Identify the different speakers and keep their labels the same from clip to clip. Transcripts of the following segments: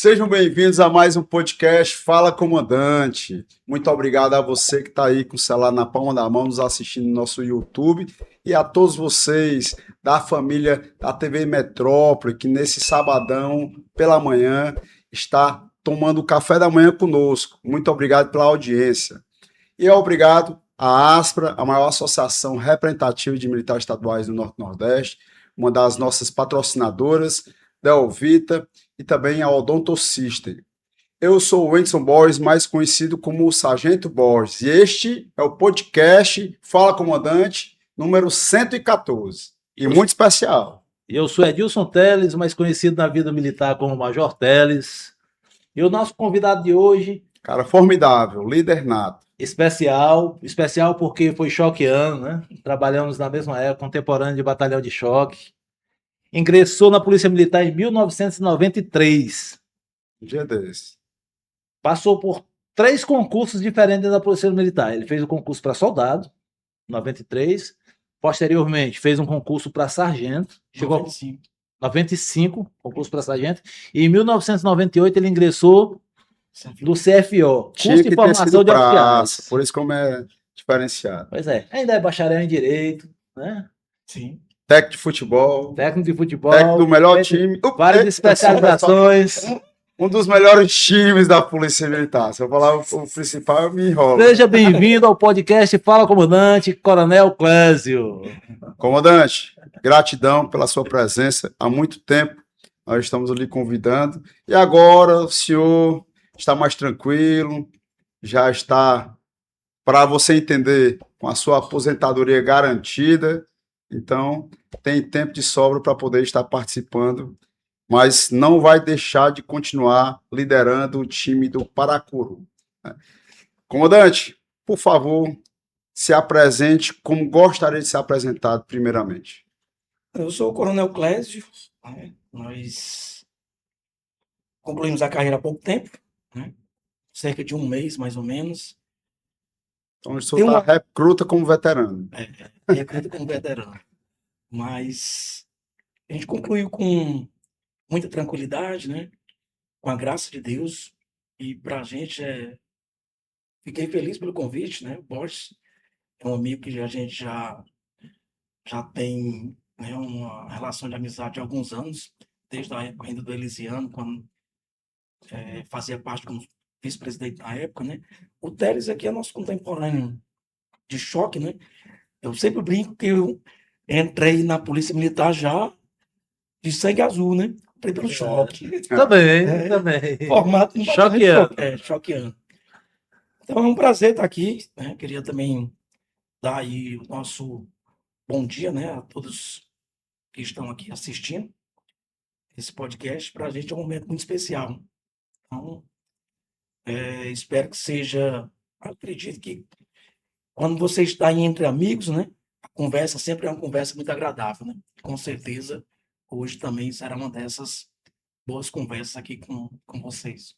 Speaker 1: Sejam bem-vindos a mais um podcast Fala Comandante. Muito obrigado a você que está aí com o celular na palma da mão, nos assistindo no nosso YouTube, e a todos vocês da família da TV Metrópole, que nesse sabadão pela manhã está tomando o café da manhã conosco. Muito obrigado pela audiência. E obrigado à ASPRA, a maior associação representativa de militares estaduais do Norte e Nordeste, uma das nossas patrocinadoras, da Elvita, e também a Odonto System. Eu sou o Wendson Borges, mais conhecido como o Sargento Borges, e este é o podcast Fala Comandante, número 114, e muito especial.
Speaker 2: Eu sou Edilson Teles, mais conhecido na vida militar como Major Teles, e o nosso convidado de hoje...
Speaker 1: Cara formidável, líder nato.
Speaker 2: Especial porque foi choqueano, né? Trabalhamos na mesma época, contemporâneo de batalhão de choque. Ingressou na Polícia Militar em 1993.
Speaker 1: Um dia desse.
Speaker 2: Passou por 3 concursos diferentes da Polícia Militar. Ele fez o concurso para soldado, em 93. Posteriormente, fez um concurso para sargento. Chegou 95, concurso para sargento. E em 1998, ele ingressou do CFO, curso de formação de oficiais.
Speaker 1: Por isso como é diferenciado.
Speaker 2: Pois é, ainda é bacharel em Direito, né?
Speaker 1: Sim. Técnico de futebol.
Speaker 2: Técnico
Speaker 1: do melhor time.
Speaker 2: Várias especializações.
Speaker 1: Um dos melhores times da Polícia Militar. Se eu falar o principal, eu me enrolo.
Speaker 2: Seja bem-vindo ao podcast Fala Comandante, Coronel Clésio.
Speaker 1: Comandante, gratidão pela sua presença. Há muito tempo nós estamos lhe convidando. E agora o senhor está mais tranquilo, já está, para você entender, com a sua aposentadoria garantida. Então, tem tempo de sobra para poder estar participando, mas não vai deixar de continuar liderando o time do Paracuru. Comandante, por favor, se apresente como gostaria de ser apresentado primeiramente.
Speaker 3: Eu sou o Coronel Clésio, né? Nós concluímos a carreira há pouco tempo, né? Cerca de um mês, mais ou menos.
Speaker 1: Então, o senhor está recruta como veterano.
Speaker 3: Recruta como veterano. Mas a gente concluiu com muita tranquilidade, né? Com a graça de Deus. E para a gente, fiquei feliz pelo convite, né? O Borges é um amigo que a gente já tem, né, uma relação de amizade há alguns anos, desde a época ainda do Elisiano, quando fazia parte como vice-presidente na época, né? O Teles aqui é nosso contemporâneo de choque, né? Eu sempre brinco que eu entrei na Polícia Militar já de sangue azul, né? Entrei pelo choque.
Speaker 2: Também.
Speaker 3: Formato em
Speaker 2: choqueano.
Speaker 3: Choqueano. Então é um prazer estar aqui, né? Queria também dar aí o nosso bom dia, né? A todos que estão aqui assistindo esse podcast. Para a gente é um momento muito especial. Então, espero que seja... Acredito que quando você está entre amigos, né? A conversa sempre é uma conversa muito agradável, né? Com certeza, hoje também será uma dessas boas conversas aqui com vocês.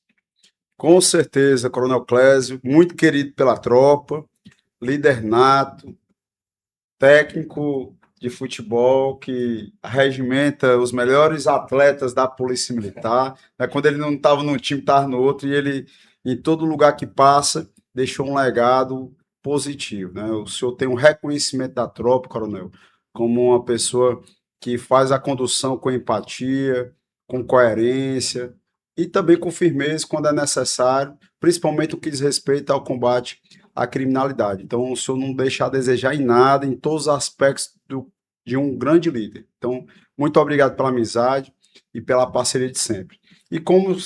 Speaker 1: Com certeza, Coronel Clésio, muito querido pela tropa, líder nato, técnico de futebol que regimenta os melhores atletas da Polícia Militar. Quando ele não estava num time, estava no outro, e ele, em todo lugar que passa, deixou um legado positivo, né? O senhor tem um reconhecimento da tropa, Coronel, como uma pessoa que faz a condução com empatia, com coerência e também com firmeza quando é necessário, principalmente o que diz respeito ao combate à criminalidade. Então, o senhor não deixa a desejar em nada, em todos os aspectos de um grande líder. Então, muito obrigado pela amizade e pela parceria de sempre. E como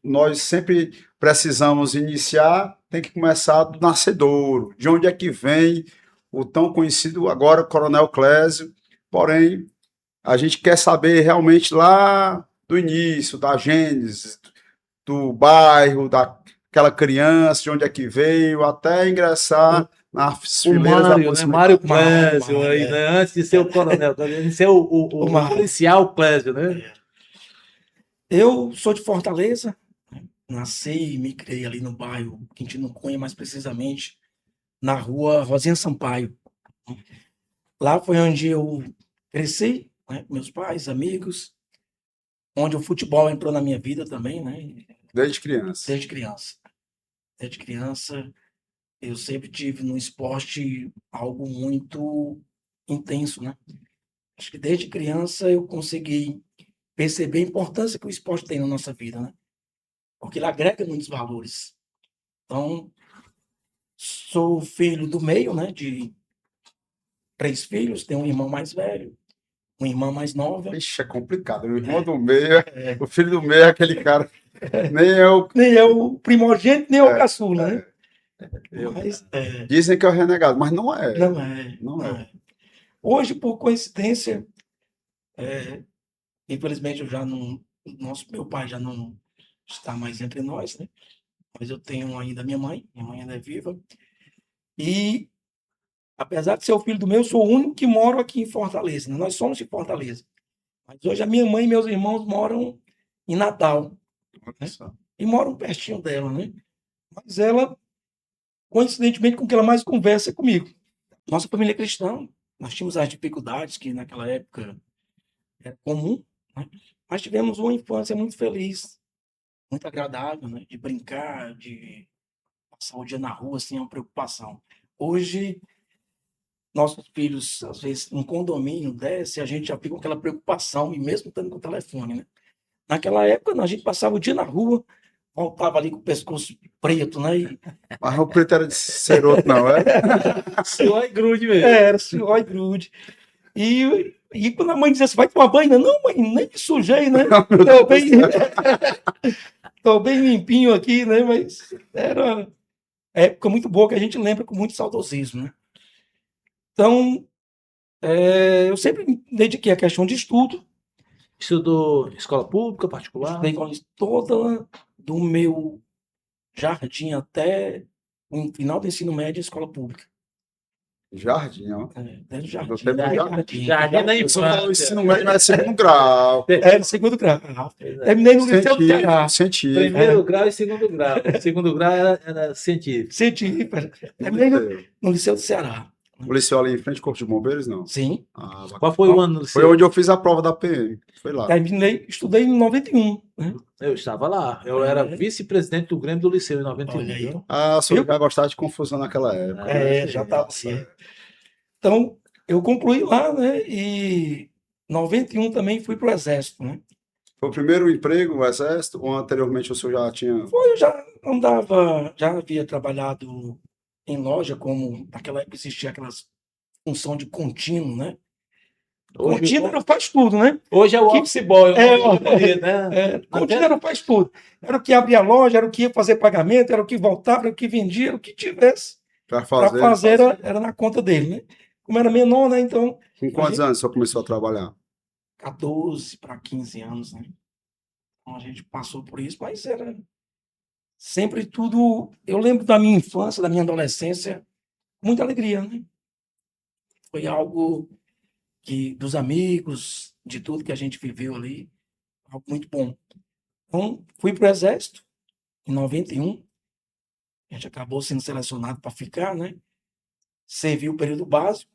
Speaker 1: nós sempre precisamos iniciar, tem que começar do nascedouro, de onde é que vem o tão conhecido agora Coronel Clésio, porém, a gente quer saber realmente lá do início, da gênese, do bairro, daquela criança, de onde é que veio, até ingressar nas fileiras da Polícia Militar.
Speaker 2: Mário Clésio, né? Antes de ser o coronel, antes de ser o policial Clésio, né?
Speaker 3: Eu sou de Fortaleza, nasci e me criei ali no bairro Quintino Cunha, mais precisamente na rua Rosinha Sampaio. Lá foi onde eu cresci, né? Meus pais, amigos. onde o futebol entrou na minha vida também, né?
Speaker 1: Desde criança.
Speaker 3: Desde criança. Desde criança, eu sempre tive no esporte algo muito intenso, né? Acho que desde criança eu consegui perceber a importância que o esporte tem na nossa vida, né? Porque ele agrega muitos valores. Então, sou filho do meio, né? De 3 filhos, tenho um irmão mais velho, uma irmã mais nova.
Speaker 1: Ixi, é complicado. O irmão do meio, o filho do meio é aquele cara. Nem é o.
Speaker 3: Nem é o primogênito, nem é o caçula, né? Mas,
Speaker 1: Dizem que é o renegado, mas não é.
Speaker 3: não é.
Speaker 1: Não é.
Speaker 3: Hoje, por coincidência, infelizmente eu já não. Meu pai já não está mais entre nós, né? Mas eu tenho ainda minha mãe ainda é viva. E, apesar de ser o filho do meu, eu sou o único que moro aqui em Fortaleza, né? Nós somos de Fortaleza. Mas hoje a minha mãe e meus irmãos moram em Natal. Né? E moram pertinho dela, né? Mas ela, coincidentemente, com que ela mais conversa é comigo. Nossa família é cristã, nós tínhamos as dificuldades que naquela época era comum, né? Mas tivemos uma infância muito feliz, muito agradável, né? De brincar, de passar o dia na rua sem uma preocupação. Hoje, nossos filhos, às vezes, um condomínio desce, a gente já fica com aquela preocupação, e mesmo estando com o telefone, né? Naquela época, a gente passava o dia na rua, voltava ali com o pescoço preto, né?
Speaker 1: Mas o preto era de ceroto, não, é?
Speaker 2: Suor e grude mesmo.
Speaker 3: Era suor e grude. E quando a mãe dizia assim, vai tomar banho? Né? Não, mãe, nem me sujei, né? Tô bem limpinho aqui, né? Mas era uma época muito boa que a gente lembra com muito saudosismo, né? Então, eu sempre me dediquei à questão de estudo.
Speaker 2: Estudou escola pública, particular?
Speaker 3: Estudei toda do meu jardim até o final do ensino médio em escola pública.
Speaker 1: Jardim, ó.
Speaker 3: Desde o jardim.
Speaker 1: Do tempo do jardim.
Speaker 2: Jardim da
Speaker 1: Eu só falo
Speaker 2: infância.
Speaker 1: ensino médio, mas é segundo grau.
Speaker 3: No segundo grau. Terminei no Liceu do Ceará.
Speaker 1: Científico.
Speaker 2: Primeiro grau e segundo grau. Segundo grau era científico.
Speaker 3: Científico. Terminei no Liceu do Ceará.
Speaker 1: O liceu ali em frente ao Corpo de Bombeiros, não?
Speaker 3: Sim.
Speaker 1: Bacana.
Speaker 2: Qual foi o ano do
Speaker 1: Foi
Speaker 2: liceu?
Speaker 1: onde eu fiz a prova da PM. Foi lá.
Speaker 3: Estudei em 91. Né?
Speaker 2: Eu estava lá. Eu era vice-presidente do Grêmio do Liceu em 91.
Speaker 3: Olha aí.
Speaker 2: viu?
Speaker 1: Ah, só já gostava de confusão naquela época.
Speaker 3: Já estava assim. Então, eu concluí lá, né? E em 91 também fui para o Exército, né?
Speaker 1: Foi o primeiro emprego, o Exército, ou anteriormente o senhor já tinha...
Speaker 3: Eu já já havia trabalhado em loja, como naquela época existia aquelas função de contínuo, né? Contínuo era faz tudo, né?
Speaker 2: Hoje é o office boy.
Speaker 3: Contínuo era faz tudo. Era o que abria a loja, era o que ia fazer pagamento, era o que voltava, era o que vendia, era o que tivesse
Speaker 1: Para
Speaker 3: fazer era na conta dele, né? Como era menor, né? Então.
Speaker 1: Com quantos anos o senhor começou a trabalhar?
Speaker 3: 14 para 15 anos, né? Então a gente passou por isso, mas era sempre tudo. Eu lembro da minha infância, da minha adolescência, muita alegria, né? Foi algo que dos amigos, de tudo que a gente viveu ali, algo muito bom. Então, fui para o Exército em 91. A gente acabou sendo selecionado para ficar, né? Servi o período básico.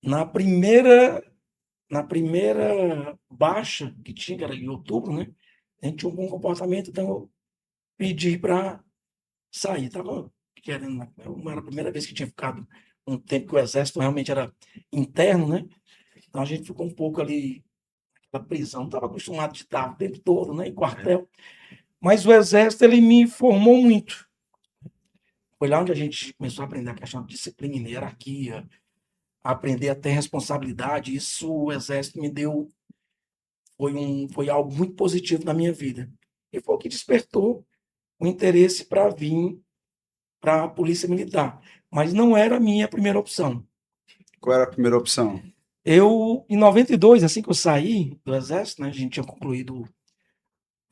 Speaker 3: Na primeira baixa que tinha, que era em outubro, né? A gente tinha um bom comportamento, então eu pedi para sair. Estava querendo, era a primeira vez que tinha ficado um tempo que o Exército realmente era interno, né? Então a gente ficou um pouco ali na prisão. Não estava acostumado de estar o tempo todo, né? Em quartel. Mas o Exército, ele me formou muito. Foi lá onde a gente começou a aprender a questão de disciplina, hierarquia, aprender a ter responsabilidade. Isso o Exército me deu, foi algo muito positivo na minha vida. E foi o que despertou o interesse para vir para a Polícia Militar. Mas não era a minha primeira opção.
Speaker 1: Qual era a primeira opção?
Speaker 3: Em 92, assim que eu saí do Exército, né, a gente tinha concluído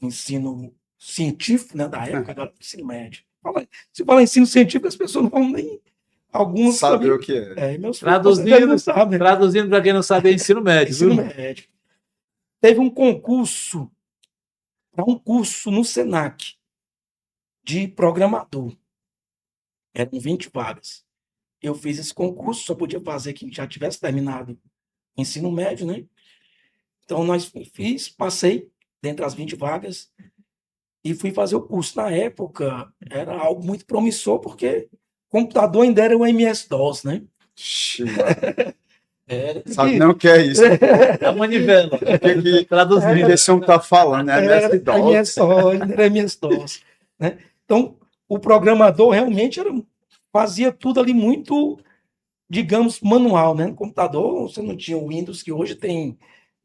Speaker 3: o ensino científico, né, da época, agora ensino médio. Se falar ensino científico, as pessoas não vão nem... Alguns
Speaker 1: saber o que é.
Speaker 3: Meus
Speaker 2: traduzindo para quem não sabe, é ensino médio.
Speaker 3: Ensino médio. Teve um concurso, para um curso no Senac, de programador. Eram 20 vagas. Eu fiz esse concurso, só podia fazer quem já tivesse terminado o ensino médio, né? Então, passei dentre as 20 vagas e fui fazer o curso. Na época, era algo muito promissor, porque o computador ainda era o MS-DOS, né?
Speaker 1: Sabe nem o que é isso.
Speaker 2: É a manivela.
Speaker 1: Que
Speaker 2: Traduzindo.
Speaker 1: esse homem está falando, né?
Speaker 3: MS-DOS, ainda era MS-DOS, né? Então, o programador realmente fazia tudo ali muito, digamos, manual, né? No computador, você não tinha o Windows, que hoje tem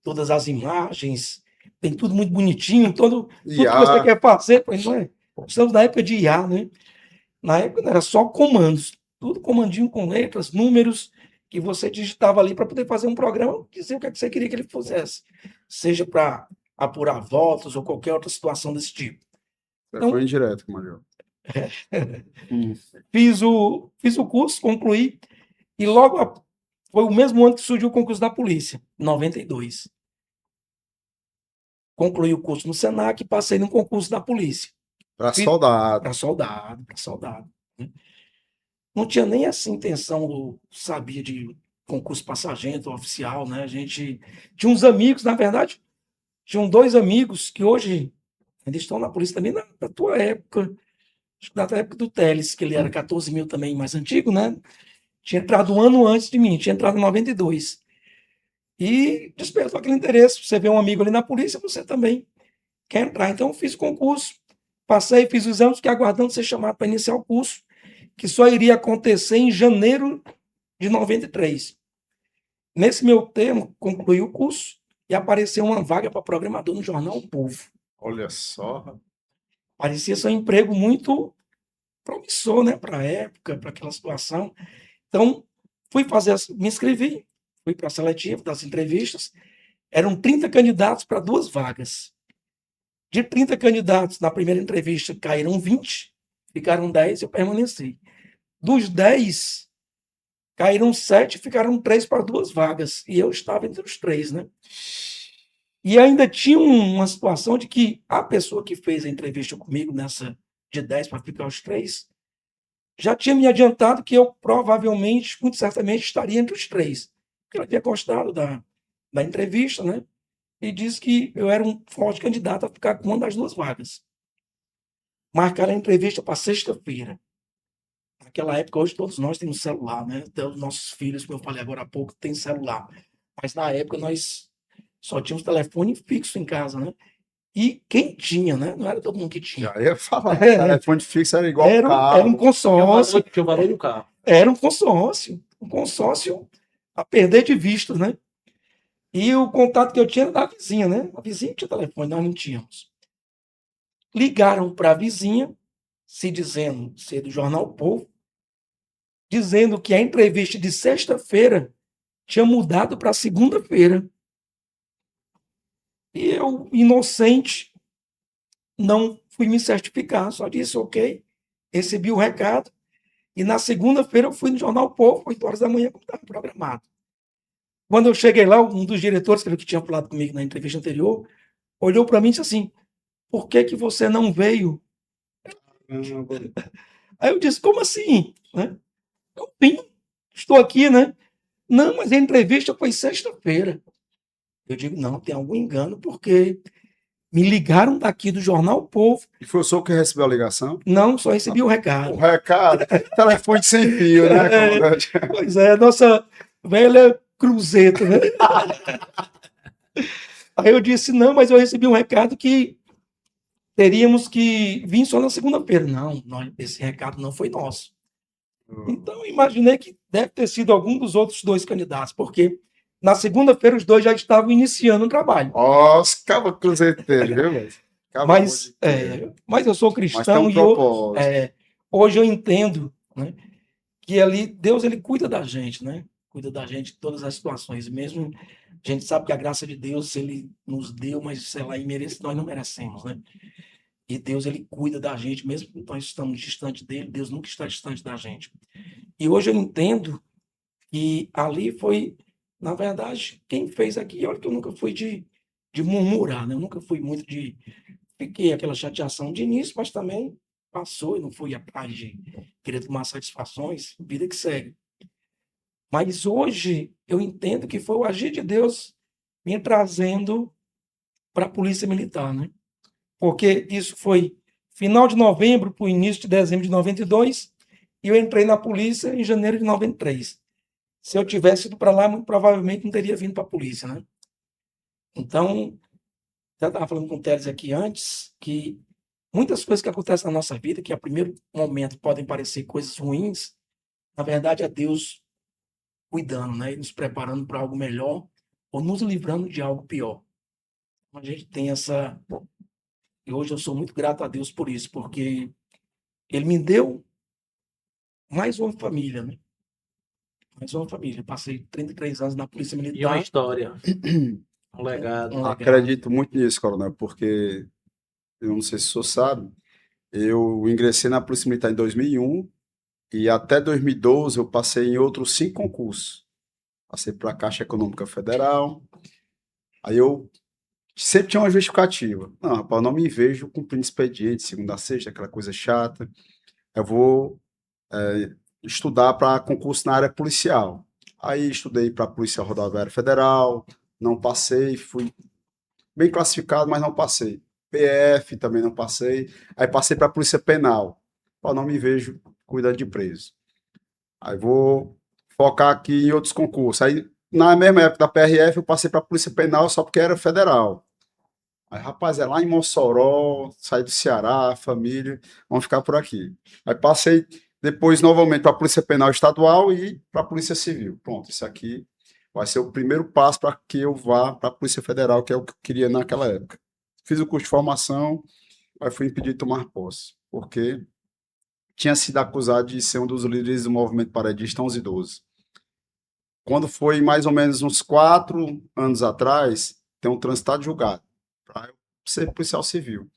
Speaker 3: todas as imagens, tem tudo muito bonitinho, tudo que você quer fazer, pois não é? Estamos na época de IA, né? Na época era só comandos, tudo comandinho com letras, números, que você digitava ali para poder fazer um programa, dizer o que você queria que ele fizesse, seja para apurar votos ou qualquer outra situação desse tipo.
Speaker 1: Então, foi indireto, Mario.
Speaker 3: Fiz o curso, concluí, e logo foi o mesmo ano que surgiu o concurso da polícia, em 92. Concluí o curso no Senac e passei no concurso da polícia.
Speaker 1: Para soldado.
Speaker 3: Para soldado. Né? Não tinha nem essa intenção, sabia de concurso para sargento, oficial, né? A gente tinha uns amigos, na verdade, tinham 2 amigos que hoje ainda estão na polícia também, na tua época, acho que na época do Teles, que ele era 14 mil também, mais antigo, né? Tinha entrado um ano antes de mim, tinha entrado em 92. E despertou aquele interesse. Você vê um amigo ali na polícia, você também quer entrar. Então, eu fiz o concurso, passei, fiz os exames, fiquei aguardando ser chamado para iniciar o curso, que só iria acontecer em janeiro de 93. Nesse meu termo, concluí o curso e apareceu uma vaga para programador no jornal O Povo.
Speaker 1: Olha só.
Speaker 3: Parecia ser um emprego muito promissor, né, para a época, para aquela situação. Então, me inscrevi, fui para a seletiva das entrevistas. Eram 30 candidatos para 2 vagas. De 30 candidatos, na primeira entrevista, caíram 20, ficaram 10 e eu permaneci. Dos 10, caíram 7, ficaram 3 para 2 vagas. E eu estava entre os 3, né? E ainda tinha uma situação de que a pessoa que fez a entrevista comigo, nessa de 10 para ficar os 3, já tinha me adiantado que eu provavelmente, muito certamente, estaria entre os 3. Porque ela tinha gostado da entrevista, né? E disse que eu era um forte candidato a ficar com uma das 2 vagas. Marcaram a entrevista para sexta-feira. Naquela época, hoje todos nós temos celular, né? Até os nossos filhos, como eu falei agora há pouco, têm celular. Mas na época nós só tínhamos telefone fixo em casa, né? E quem tinha, né? Não era todo mundo que tinha.
Speaker 1: Já ia falar. Telefone fixo era igual carro.
Speaker 3: Era um consórcio.
Speaker 2: Que o valor do carro.
Speaker 3: Era um consórcio. Um consórcio a perder de vista, né? E o contato que eu tinha era da vizinha, né? A vizinha tinha telefone, nós não tínhamos. Ligaram para a vizinha, se dizendo ser do Jornal o Povo, dizendo que a entrevista de sexta-feira tinha mudado para segunda-feira. E eu, inocente, não fui me certificar, só disse ok, recebi o recado, e na segunda-feira eu fui no Jornal o Povo, 8 horas da manhã, como estava programado. Quando eu cheguei lá, um dos diretores, que tinha falado comigo na entrevista anterior, olhou para mim e disse assim, por que você não veio? Aí eu disse, como assim? Né? Eu vim, estou aqui, né? Não, mas a entrevista foi sexta-feira. Eu digo, não, tem algum engano, porque me ligaram daqui do Jornal O Povo.
Speaker 1: E foi o senhor que recebeu a ligação?
Speaker 3: Não, só recebi o recado.
Speaker 1: O recado? Telefone sem fio, né?
Speaker 3: Pois é, nossa velha cruzeta, né? Aí eu disse, não, mas eu recebi um recado que teríamos que vir só na segunda-feira. Não, esse recado não foi nosso. Então, imaginei que deve ter sido algum dos outros 2 candidatos, porque na segunda-feira os 2 já estavam iniciando o trabalho.
Speaker 1: Os cabos cruzeteiros, viu?
Speaker 3: Mas eu sou cristão e hoje eu entendo, né, que ali Deus ele cuida da gente, né? Cuida da gente em todas as situações. Mesmo a gente sabe que a graça de Deus ele nos deu, mas sei lá, nós não merecemos, né? E Deus ele cuida da gente, mesmo que nós estamos distante dele, Deus nunca está distante da gente. E hoje eu entendo que ali foi, na verdade, quem fez aqui, olha que eu nunca fui de murmurar, né? Eu nunca fui muito fiquei aquela chateação de início, mas também passou e não fui atrás de querer tomar satisfações, vida que segue. Mas hoje eu entendo que foi o agir de Deus me trazendo para a Polícia Militar, né? Porque isso foi final de novembro para o início de dezembro de 92 e eu entrei na polícia em janeiro de 93. Se eu tivesse ido para lá, muito provavelmente não teria vindo para a polícia, né? Então, eu estava falando com o Teles aqui antes que muitas coisas que acontecem na nossa vida, que a primeiro momento podem parecer coisas ruins, na verdade é Deus cuidando, né? E nos preparando para algo melhor ou nos livrando de algo pior. A gente tem essa... E hoje eu sou muito grato a Deus por isso, porque Ele me deu mais uma família, né? Mais uma família. Passei 33 anos na Polícia
Speaker 2: E uma
Speaker 3: Militar.
Speaker 2: história, um legado.
Speaker 3: Um legado.
Speaker 1: Acredito muito nisso, coronel, porque eu não sei se o senhor sabe, eu ingressei na Polícia Militar em 2001 e até 2012 eu passei em outros 5 concursos. Passei para a Caixa Econômica Federal. Aí eu sempre tinha uma justificativa. Não, rapaz, eu não me vejo cumprindo expediente, segunda a sexta, aquela coisa chata. Eu vou estudar para concurso na área policial. Aí estudei para a Polícia Rodoviária Federal, não passei, fui bem classificado, mas não passei. PF também não passei. Aí passei para a Polícia Penal. Eu não me vejo cuidando de preso. Aí vou focar aqui em outros concursos. Aí, na mesma época da PRF, eu passei para a Polícia Penal só porque era federal. Aí, rapaz, é lá em Mossoró, saí do Ceará, família, vamos ficar por aqui. Aí passei depois novamente para a Polícia Penal Estadual e para a Polícia Civil. Pronto, isso aqui vai ser o primeiro passo para que eu vá para a Polícia Federal, que é o que eu queria naquela época. Fiz o curso de formação, aí fui impedido de tomar posse, porque tinha sido acusado de ser um dos líderes do movimento paredista 11 e 12. Quando foi mais ou menos uns 4 anos atrás, tem um transitado julgado para eu ser policial civil.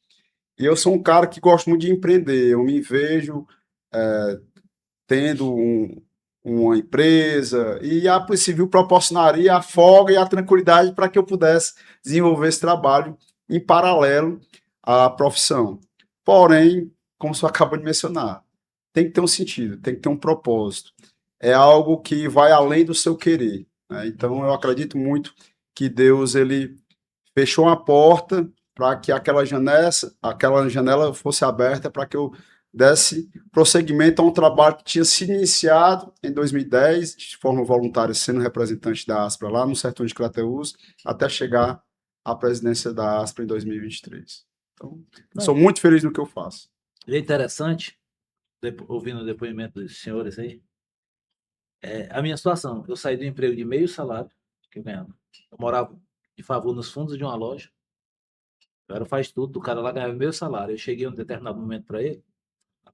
Speaker 1: E eu sou um cara que gosto muito de empreender, eu me vejo tendo uma empresa, e a Polícia Civil proporcionaria a folga e a tranquilidade para que eu pudesse desenvolver esse trabalho em paralelo à profissão. Porém, como o senhor acabou de mencionar, tem que ter um sentido, tem que ter um propósito. É algo que vai além do seu querer, né? Então, eu acredito muito que Deus ele fechou uma porta para que aquela janela fosse aberta para que eu desse prosseguimento a um trabalho que tinha sido iniciado em 2010, de forma voluntária, sendo representante da ASPRA lá no sertão de Crateús, até chegar à presidência da ASPRA em 2023. Então, eu sou muito feliz no que eu faço.
Speaker 2: E é interessante, ouvindo o depoimento dos senhores aí, a minha situação. Eu saí do emprego de meio salário que eu ganhava. Eu morava de favor nos fundos de uma loja. Eu era faz tudo, o cara lá ganhava meio salário. Eu cheguei em um determinado momento para ele,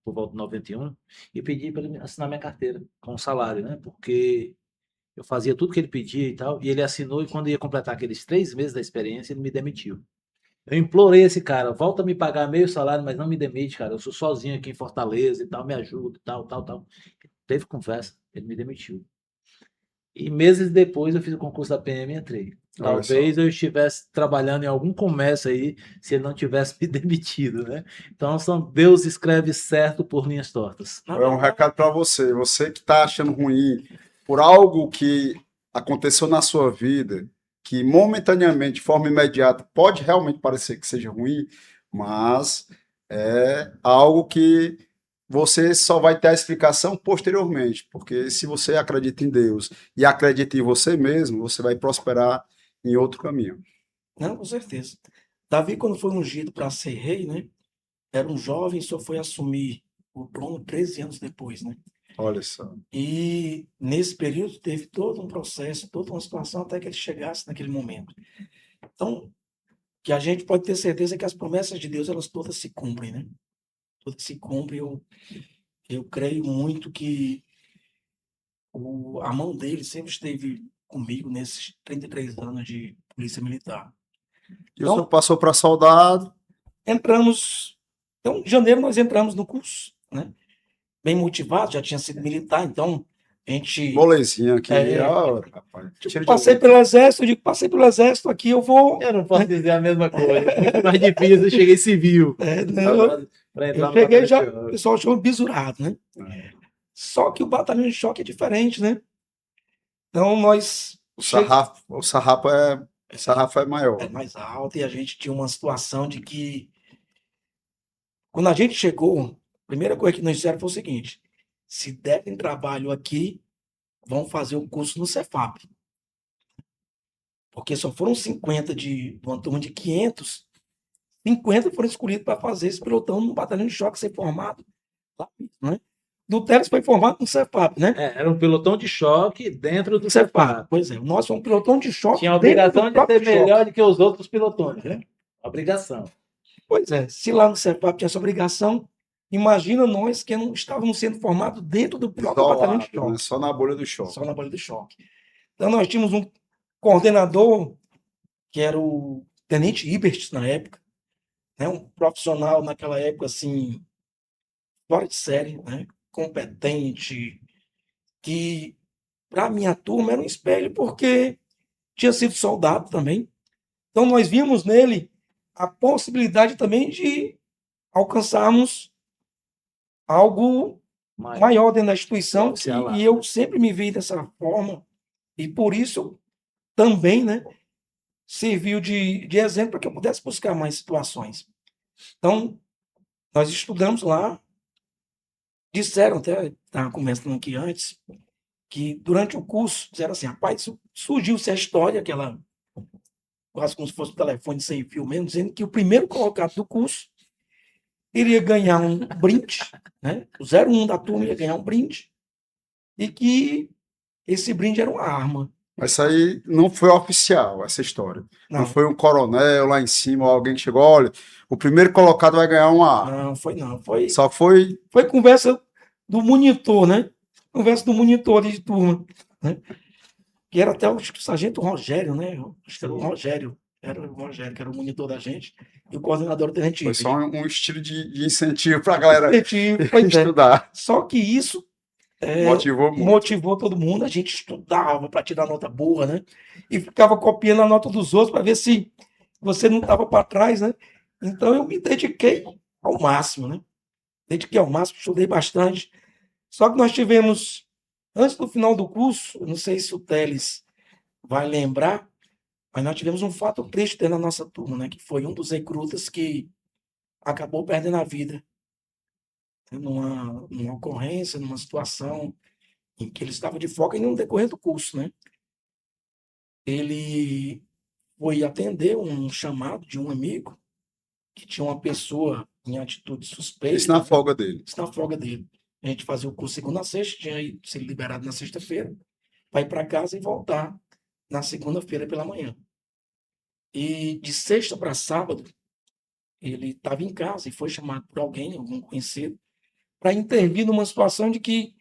Speaker 2: por volta de 91, e pedi para ele assinar minha carteira com salário, né? Porque eu fazia tudo que ele pedia e tal, e ele assinou, e quando ia completar aqueles 3 meses da experiência, ele me demitiu. Eu implorei esse cara, volta a me pagar meio salário, mas não me demite, cara. Eu sou sozinho aqui em Fortaleza e tal, me ajuda e tal, tal, tal. Teve conversa, ele me demitiu. E meses depois eu fiz o concurso da PM e entrei. Talvez eu estivesse trabalhando em algum comércio aí, se ele não tivesse me demitido, né? Então, Deus escreve certo por linhas tortas.
Speaker 1: É um recado para você. Você que está achando ruim por algo que aconteceu na sua vida, que momentaneamente, de forma imediata, pode realmente parecer que seja ruim, mas é algo que você só vai ter a explicação posteriormente, porque se você acredita em Deus e acredita em você mesmo, você vai prosperar em outro caminho.
Speaker 3: Não, com certeza. Davi, quando foi ungido para ser rei, né? Era um jovem, só foi assumir o trono 13 anos depois, né?
Speaker 1: Olha só.
Speaker 3: E nesse período teve todo um processo, toda uma situação até que ele chegasse naquele momento. Então, que a gente pode ter certeza que as promessas de Deus, elas todas se cumprem, né? Todas se cumprem. Eu creio muito que a mão dele sempre esteve comigo nesses 33 anos de polícia militar.
Speaker 1: E o senhor passou para soldado?
Speaker 3: Entramos... Então, em janeiro nós entramos no curso, né? Bem motivado, já tinha sido militar, então a gente...
Speaker 1: Molezinha aqui. Rapaz,
Speaker 3: passei pelo exército, eu digo, passei pelo exército, aqui eu vou...
Speaker 2: Eu não posso dizer a mesma coisa. Muito mais difícil, eu cheguei civil.
Speaker 3: Eu cheguei já, o pessoal chama bisurado, né? Só que o batalhão de choque é diferente, né? Então nós...
Speaker 1: O sarrafo é sarrafo é maior.
Speaker 3: é mais alta, e a gente tinha uma situação de que, quando a gente chegou, a primeira coisa que nos disseram foi o seguinte: se derem trabalho aqui, vão fazer o curso no Cefap. Porque só foram 50 de uma turma de 500, 50 foram escolhidos para fazer esse pelotão no batalhão de choque ser formado lá, né? Do Teles foi formado no Cefap, né?
Speaker 2: Era um pelotão de choque dentro do
Speaker 3: Cefap.
Speaker 2: Cefap.
Speaker 3: Pois é, o nosso é um pelotão de choque.
Speaker 2: Tinha a
Speaker 3: dentro
Speaker 2: obrigação
Speaker 3: do
Speaker 2: de
Speaker 3: próprio
Speaker 2: ser melhor
Speaker 3: choque.
Speaker 2: do que os outros pelotões, né? Obrigação.
Speaker 3: Pois é, se lá no Cefap tinha essa obrigação, imagina nós que não estávamos sendo formados dentro do próprio batalhão de
Speaker 1: Isolado, né?
Speaker 3: choque.
Speaker 1: Só na bolha do choque.
Speaker 3: Só na bolha do choque. Então nós tínhamos um coordenador, que era o Tenente Ibert na época, né? Um profissional naquela época, assim, fora de série, né? Competente, que para a minha turma era um espelho, porque tinha sido soldado também. Então nós víamos nele a possibilidade também de alcançarmos algo maior dentro da instituição, e eu sempre me vi dessa forma, e por isso também, né, serviu de exemplo para que eu pudesse buscar mais situações. Então, nós estudamos lá, disseram, até estava conversando aqui antes, que durante o curso, disseram assim: rapaz, surgiu-se a história, aquela, quase como se fosse um telefone sem fio mesmo, dizendo que o primeiro colocado do curso iria ganhar um brinde, né? O 01 da turma ia ganhar um brinde, e que esse brinde era uma arma.
Speaker 1: Mas isso aí não foi oficial, essa história. Não
Speaker 3: Não,
Speaker 1: foi um coronel lá em cima, ou alguém que chegou, olha, o primeiro colocado vai ganhar uma arma.
Speaker 3: não, foi não. Foi
Speaker 1: Só foi
Speaker 3: conversa do monitor, né? Conversa do monitor de turma, né? Que era até o sargento Rogério, né? Acho que era o Rogério. Era o Rogério, que era o monitor da gente, e o coordenador do Tenente
Speaker 1: Foi
Speaker 3: Ibert.
Speaker 1: só um estilo de incentivo para a galera
Speaker 3: Pois é.
Speaker 1: estudar.
Speaker 3: Só que isso
Speaker 1: Motivou muito.
Speaker 3: motivou todo mundo. A gente estudava para tirar nota boa, né? E ficava copiando a nota dos outros para ver se você não estava para trás, né? Então eu me dediquei ao máximo, né? Dediquei ao máximo, estudei bastante. Só que nós tivemos, antes do final do curso, eu não sei se o Teles vai lembrar, mas nós tivemos um fato triste dentro da nossa turma, né? Que foi um dos recrutas que acabou perdendo a vida, né, numa ocorrência, numa situação em que ele estava de folga e no decorrer do curso, né? Ele foi atender um chamado de um amigo que tinha uma pessoa em atitude suspeita.
Speaker 1: Isso na folga dele.
Speaker 3: Isso na folga dele. A gente fazia o curso segunda a sexta, tinha sido liberado na sexta-feira, para ir para casa e voltar na segunda-feira pela manhã. E de sexta para sábado, ele estava em casa e foi chamado por alguém, algum conhecido, para intervir numa situação de que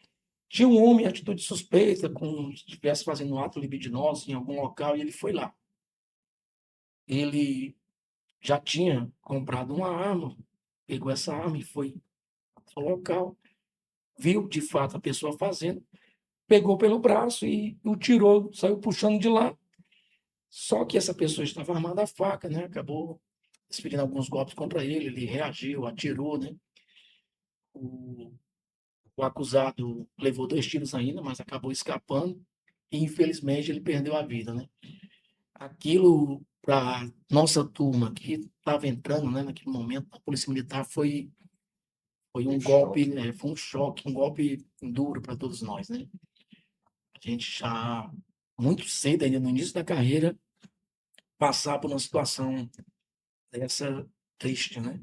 Speaker 3: tinha um homem em atitude suspeita, como se estivesse fazendo um ato libidinoso em algum local, e ele foi lá. Ele já tinha comprado uma arma, pegou essa arma e foi ao local, viu de fato a pessoa fazendo, pegou pelo braço e o tirou, saiu puxando de lá. Só que essa pessoa estava armada a faca, né? Acabou desferindo alguns golpes contra ele, ele reagiu, atirou, né? O acusado levou 2 tiros ainda, mas acabou escapando e infelizmente ele perdeu a vida, né? Aquilo, para nossa turma que estava entrando, né, naquele momento, a Polícia Militar foi um golpe, né? Foi um choque, um golpe duro para todos nós, né? A gente já muito cedo, ainda no início da carreira, passar por uma situação dessa triste, né?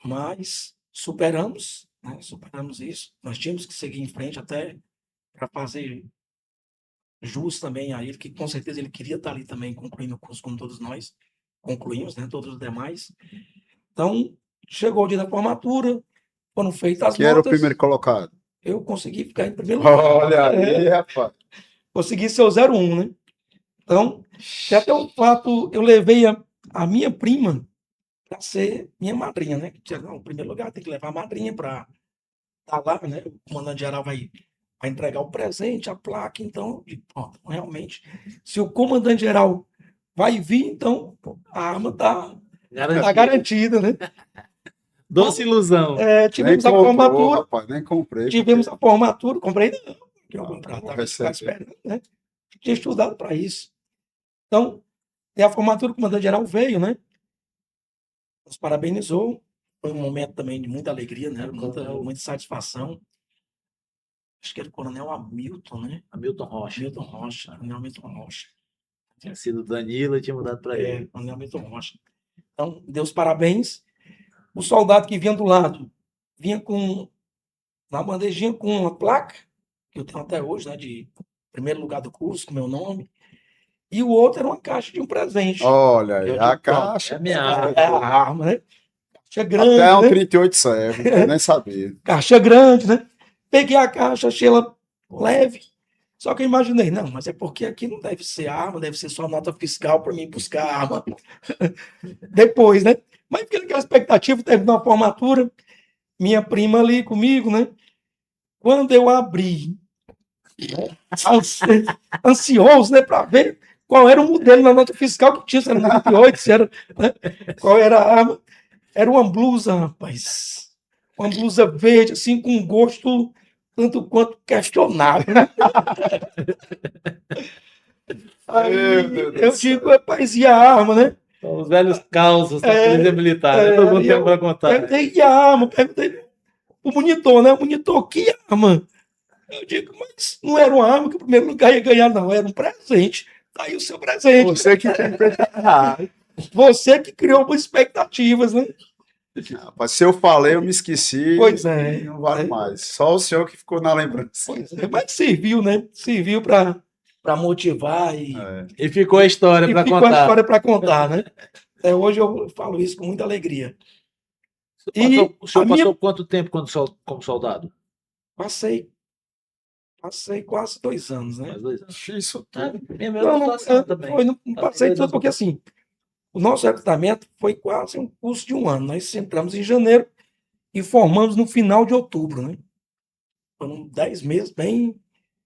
Speaker 3: Mas superamos, né? Superamos isso. Nós tínhamos que seguir em frente até para fazer jus também a ele, que com certeza ele queria estar ali também concluindo o curso como todos nós concluímos, né? Todos os demais. Então, chegou o dia da formatura, foram feitas as
Speaker 1: Que era o
Speaker 3: notas.
Speaker 1: primeiro colocado.
Speaker 3: Eu consegui ficar em primeiro lugar.
Speaker 1: Olha aí, rapaz.
Speaker 3: Consegui ser o 01, né? Então, tem até um fato, eu levei a minha prima para ser minha madrinha, né? Não, em primeiro lugar, tem que levar a madrinha para estar lá, né? O comandante-geral vai entregar o presente, a placa, então, pronto, realmente, se o comandante-geral vai vir, então a arma está garantida, né?
Speaker 2: Doce ilusão.
Speaker 3: Tivemos
Speaker 1: Nem
Speaker 3: a formatura,
Speaker 1: rapaz, nem comprei.
Speaker 3: tivemos a formatura, comprei não, que eu comprar,
Speaker 1: vou
Speaker 3: estava
Speaker 1: receber.
Speaker 3: esperando, né? Tinha estudado para isso. Então, E a formatura, o comandante-geral veio, né? Nos parabenizou. Foi um momento também de muita alegria, né? Muita satisfação. Acho que era o Coronel Hamilton, né?
Speaker 2: Hamilton Rocha.
Speaker 3: Hamilton Rocha. Coronel Hamilton Rocha.
Speaker 2: Tinha sido Danilo e tinha mudado para ele.
Speaker 3: Coronel Hamilton Rocha. Então, deu os parabéns. O soldado que vinha do lado vinha com uma bandejinha com uma placa, que eu tenho até hoje, né? De primeiro lugar do curso, com meu nome. E o outro era uma caixa de um presente.
Speaker 1: Olha aí,
Speaker 3: Eu
Speaker 1: a
Speaker 3: digo, pronto,
Speaker 1: caixa.
Speaker 2: É a minha arma.
Speaker 3: É a arma, né? Caixa grande,
Speaker 1: Até um
Speaker 3: né?
Speaker 1: 38 serve, não quero nem saber.
Speaker 3: Caixa grande, né? Peguei a caixa, achei ela leve. Só que eu imaginei, não, mas é porque aqui não deve ser arma, deve ser só nota fiscal para mim buscar a arma depois, né? Mas fiquei naquela expectativa, terminou a formatura, minha prima ali comigo, né? Quando eu abri, ansioso, né, para ver qual era o modelo na nota fiscal que tinha, se era 98, se era, né, qual era a arma. Era uma blusa, rapaz. Uma blusa verde, assim, com um gosto tanto quanto questionável. Aí
Speaker 1: Meu Deus do
Speaker 3: eu
Speaker 1: céu.
Speaker 3: digo, rapaz, e a arma, né?
Speaker 2: São os velhos causos da
Speaker 3: É,
Speaker 2: polícia militar, né? Todo mundo
Speaker 3: e
Speaker 2: tem
Speaker 3: eu
Speaker 2: para contar.
Speaker 3: perguntei, e a arma? Perguntei o monitor, né? O monitor, que arma? Eu digo, mas não era uma arma que o primeiro lugar ia ganhar, não. Era um presente. Tá aí o seu presente.
Speaker 1: Você que tem que
Speaker 3: Você que criou expectativas, né?
Speaker 1: Rapaz, se eu falei, eu me esqueci.
Speaker 3: Pois é.
Speaker 1: Não vale mais. Só o senhor que ficou na lembrança.
Speaker 3: Pois é, mas serviu, né? Serviu para motivar
Speaker 1: É.
Speaker 2: E ficou a história para
Speaker 3: ficou a
Speaker 2: contar.
Speaker 3: história para contar, né? Até hoje eu falo isso com muita alegria.
Speaker 2: O senhor passou quanto tempo como soldado?
Speaker 3: Passei quase 2 anos, né?
Speaker 2: Mais 2 anos.
Speaker 1: Isso
Speaker 2: É,
Speaker 1: tudo.
Speaker 2: minha mesma situação também.
Speaker 3: Não passei tudo, porque assim, o nosso recrutamento foi quase um curso de 1 ano. Nós entramos em janeiro e formamos no final de outubro, né? Foram 10 meses bem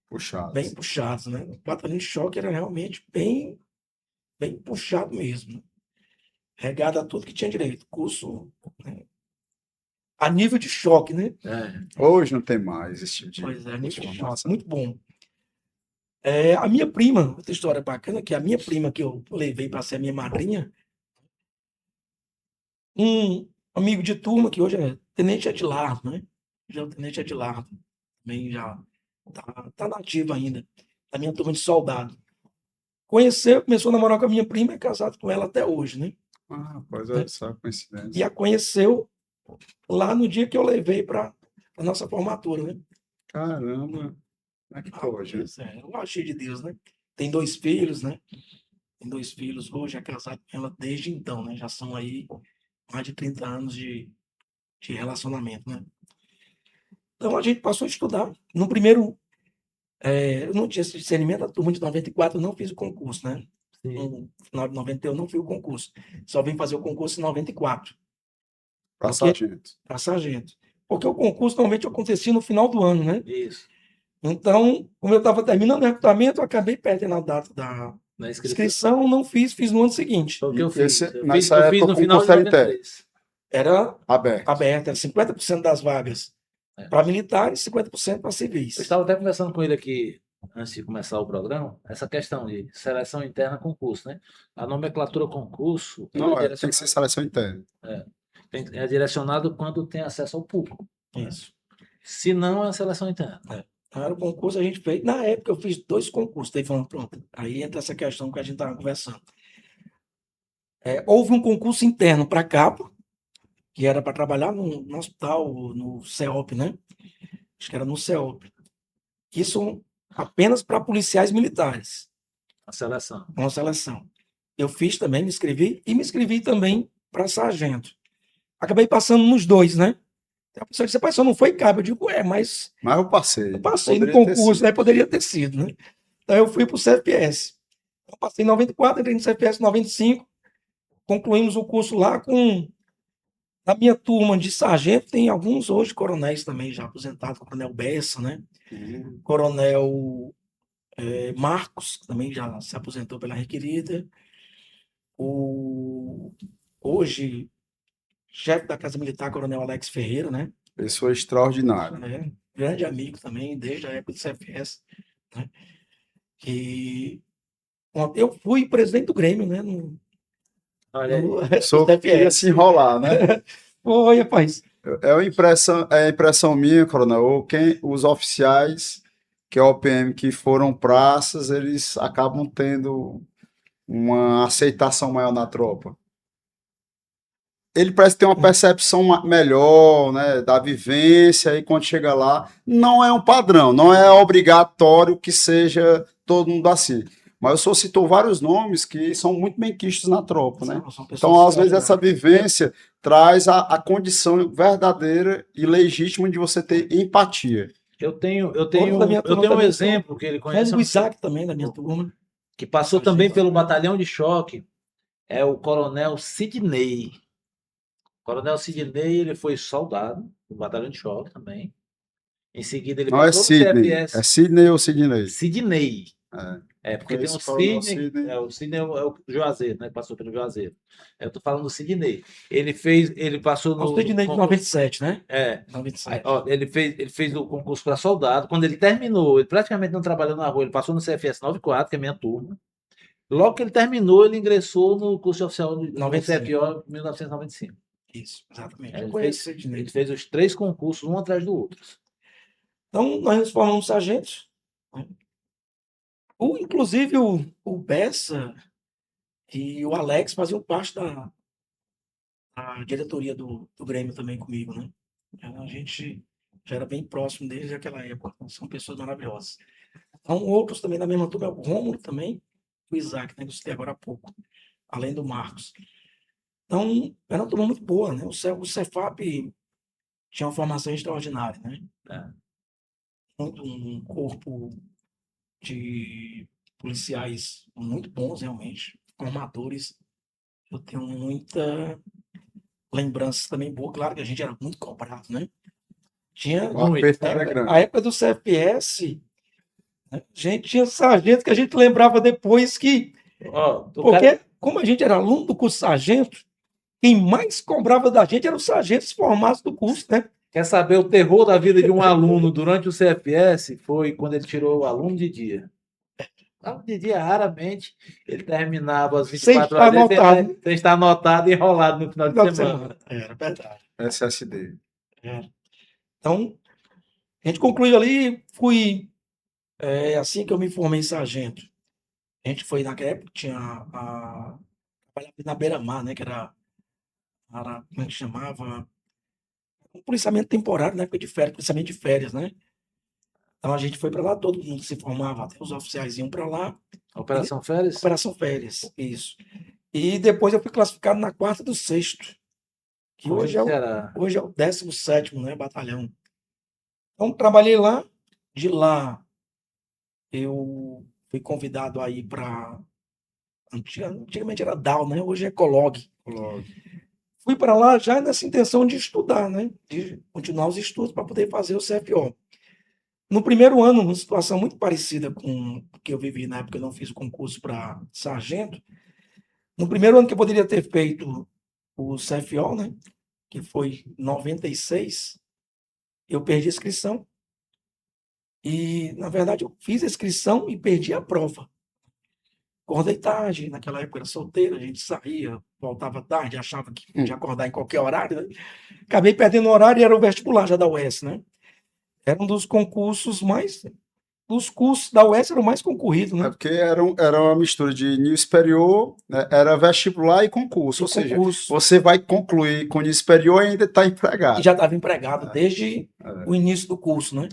Speaker 1: Puxado.
Speaker 3: puxados, né? O batalhão de choque era realmente bem puxado mesmo, né? Regado a tudo que tinha direito. Curso, né? A nível de choque, né?
Speaker 1: Hoje não tem mais esse tipo de
Speaker 3: Pois é, a nível de choque.
Speaker 1: formação.
Speaker 3: Muito bom. A minha prima, outra história bacana, que a minha prima que eu levei para ser minha madrinha, um amigo de turma que hoje é tenente Edilardo, né? Já é o tenente Edilardo. Também já tá nativo ainda. Da minha turma de soldado. Conheceu, começou a namorar com a minha prima e é casado com ela até hoje, né?
Speaker 1: Pois é, só coincidência.
Speaker 3: E a conheceu lá no dia que eu levei para a nossa formatura, né?
Speaker 1: Caramba. Como é que pode?
Speaker 3: Pois é, eu achei de Deus, né? Tem 2 filhos, né? Tem 2 filhos hoje, é casado com ela desde então, né? Já são aí mais de 30 anos de relacionamento, né? Então a gente passou a estudar. No primeiro, eu não tinha esse discernimento, a turma de 94 eu não fiz o concurso, né? No final de 90 eu não fiz o concurso. Só vim fazer o concurso em 94.
Speaker 1: Para sargento.
Speaker 3: Para sargento. Porque o concurso normalmente acontecia no final do ano, né?
Speaker 2: Isso.
Speaker 3: Então, como eu estava terminando o recrutamento, eu acabei perdendo a data da
Speaker 2: Na
Speaker 3: inscrição, não fiz no ano seguinte.
Speaker 2: Foi o que eu fiz.
Speaker 1: Nessa
Speaker 2: Eu
Speaker 1: época,
Speaker 2: fiz no
Speaker 1: o
Speaker 2: final de
Speaker 1: concurso era interno.
Speaker 2: 93.
Speaker 3: Era
Speaker 1: Aberto.
Speaker 3: aberta, era 50% das vagas para militares e 50% para civis.
Speaker 2: Eu estava até conversando com ele aqui, antes de começar o programa, essa questão de seleção interna concurso, né? A nomenclatura concurso
Speaker 1: Não, tem que ser seleção interna.
Speaker 2: é direcionado quando tem acesso ao público.
Speaker 3: Isso.
Speaker 2: Se não, é a seleção interna.
Speaker 3: Era o concurso, a gente fez. Na época, eu fiz 2 concursos. Daí falando, pronto. Aí entra essa questão que a gente estava conversando. Houve um concurso interno para cabo, que era para trabalhar no hospital, no CEOP, né? Acho que era no CEOP. Isso apenas para policiais militares.
Speaker 2: A seleção.
Speaker 3: Uma seleção. Eu fiz também, me inscrevi também para sargento. Acabei passando nos 2, né? A pessoa disse, pai, só não foi cabo. Eu digo, mas
Speaker 1: eu passei.
Speaker 3: Eu passei no concurso, né? Poderia ter sido, né? Então eu fui para o CFS. Eu passei em 94, entrei no CFS em 95. Concluímos o curso lá com... Na minha turma de sargento, tem alguns hoje coronéis também, já aposentados. Coronel Bessa, né? Coronel Marcos, que também já se aposentou pela requerida. Hoje, chefe da Casa Militar, Coronel Alex Ferreira, né?
Speaker 1: Pessoa extraordinária.
Speaker 3: Grande amigo também, desde a época do CFS, né? E Eu fui presidente do Grêmio, né?
Speaker 2: Olha aí.
Speaker 1: Só queria se enrolar, né?
Speaker 3: Foi, rapaz.
Speaker 1: É a impressão minha, coronel, ou os oficiais, que é o PM, que foram praças, eles acabam tendo uma aceitação maior na tropa. Ele parece ter uma percepção melhor, né, da vivência, e quando chega lá, não é um padrão, não é obrigatório que seja todo mundo assim. Mas o senhor citou vários nomes que são muito bem quistos na tropa, né?
Speaker 3: São pessoas
Speaker 1: Então, às
Speaker 3: que
Speaker 1: vezes, essa
Speaker 3: ajudaram.
Speaker 1: vivência traz a condição verdadeira e legítima de você ter empatia.
Speaker 2: Eu tenho
Speaker 3: Outros da minha turma
Speaker 2: um
Speaker 3: também são.
Speaker 2: exemplo que ele
Speaker 3: Mas
Speaker 2: conhece,
Speaker 3: o Isaac também, da minha turma.
Speaker 2: que passou também
Speaker 3: Sargento.
Speaker 2: pelo batalhão de choque, é o Coronel Sidney. O Coronel Sidney, ele foi soldado no batalhão de choque também. Em seguida, ele
Speaker 1: Não é
Speaker 2: passou no
Speaker 1: Sidney, é
Speaker 2: CFS.
Speaker 1: Sidney ou Sidney?
Speaker 2: Sidney.
Speaker 1: É.
Speaker 2: É, porque tem
Speaker 1: Conheço
Speaker 2: o
Speaker 1: o Coronel
Speaker 2: Sidney,
Speaker 1: Sidney.
Speaker 2: o Sidney é o Juazeiro, né? Passou pelo Juazeiro. Eu tô falando do Sidney. Ele passou
Speaker 3: O
Speaker 2: no
Speaker 3: Sidney de
Speaker 2: concurso.
Speaker 3: 97, né?
Speaker 2: É.
Speaker 3: 97.
Speaker 2: Aí, ó, ele fez o concurso para soldado. Quando ele terminou, ele praticamente não trabalhou na rua, ele passou no CFS 94, que é a minha turma. Logo que ele terminou, ele ingressou no curso oficial do
Speaker 3: 95.
Speaker 2: CFO em 1995.
Speaker 3: Isso, exatamente.
Speaker 2: É,
Speaker 3: Eu
Speaker 2: ele
Speaker 3: conheço o
Speaker 2: fez,
Speaker 3: Sidney.
Speaker 2: ele fez os 3 concursos, um atrás do outro.
Speaker 3: Então, nós nos formamos sargentos. Né? Inclusive, o Bessa e o Alex faziam parte da diretoria do Grêmio também comigo, né? A gente já era bem próximo deles naquela época. São pessoas maravilhosas. Então, outros também da mesma turma, o Rômulo também, o Isaac, né, que eu citei agora há pouco, além do Marcos. Então, era uma turma muito boa, né? O Cefap tinha uma formação extraordinária, né?
Speaker 2: É.
Speaker 3: Um corpo de policiais muito bons, realmente, formadores. Eu tenho muita lembrança também boa. Claro que a gente era muito cobrado, né? Tinha,
Speaker 1: O aperto
Speaker 3: né,
Speaker 1: era grande.
Speaker 3: a época do CFS, né, a gente tinha sargento que a gente lembrava depois que... Porque, como a gente era aluno do curso sargento, quem mais cobrava da gente eram os sargentos formados do curso, né?
Speaker 2: Quer saber o terror da vida de um aluno durante o CFS? Foi quando ele tirou o aluno de dia. O aluno de dia, raramente, ele terminava as
Speaker 3: Sem
Speaker 2: 24
Speaker 3: estar
Speaker 2: horas dele
Speaker 3: anotado.
Speaker 2: sem estar anotado e enrolado no final de
Speaker 3: Final de
Speaker 2: semana.
Speaker 3: semana. Era verdade.
Speaker 1: SSD.
Speaker 3: Era. Então, a gente concluiu ali, assim que eu me formei em sargento. A gente foi naquela época, tinha trabalhava na Beira-Mar, né? Que era, como é que chamava? Um policiamento temporário, na época de férias, policiamento de férias, né? Então a gente foi para lá, todo mundo se formava, até os oficiais iam para lá.
Speaker 2: Operação Férias?
Speaker 3: Operação Férias, isso. E depois eu fui classificado na 4º, que hoje é o 17º, né, batalhão. Então trabalhei lá, de lá eu fui convidado a ir para... Antigamente era DAO, né? Hoje é Colog. Fui para lá já nessa intenção de estudar, né? De continuar os estudos para poder fazer o CFO. No primeiro ano, uma situação muito parecida com o que eu vivi na época, eu não fiz o concurso para sargento. No primeiro ano que eu poderia ter feito o CFO, né? Que foi em 96, eu perdi a inscrição. E, na verdade, eu fiz a inscrição e perdi a prova. Acordei tarde, naquela época era solteiro, a gente saía, voltava tarde, achava que podia acordar em qualquer horário, né? Acabei perdendo o horário e era o vestibular já da UES, né? Era um dos concursos mais... Os cursos da UES eram mais concorridos, né?
Speaker 1: É porque era uma mistura de nível superior, né? Era vestibular e concurso. Ou seja, você vai concluir com nível superior e ainda está empregado.
Speaker 3: E já estava empregado desde o início do curso, né?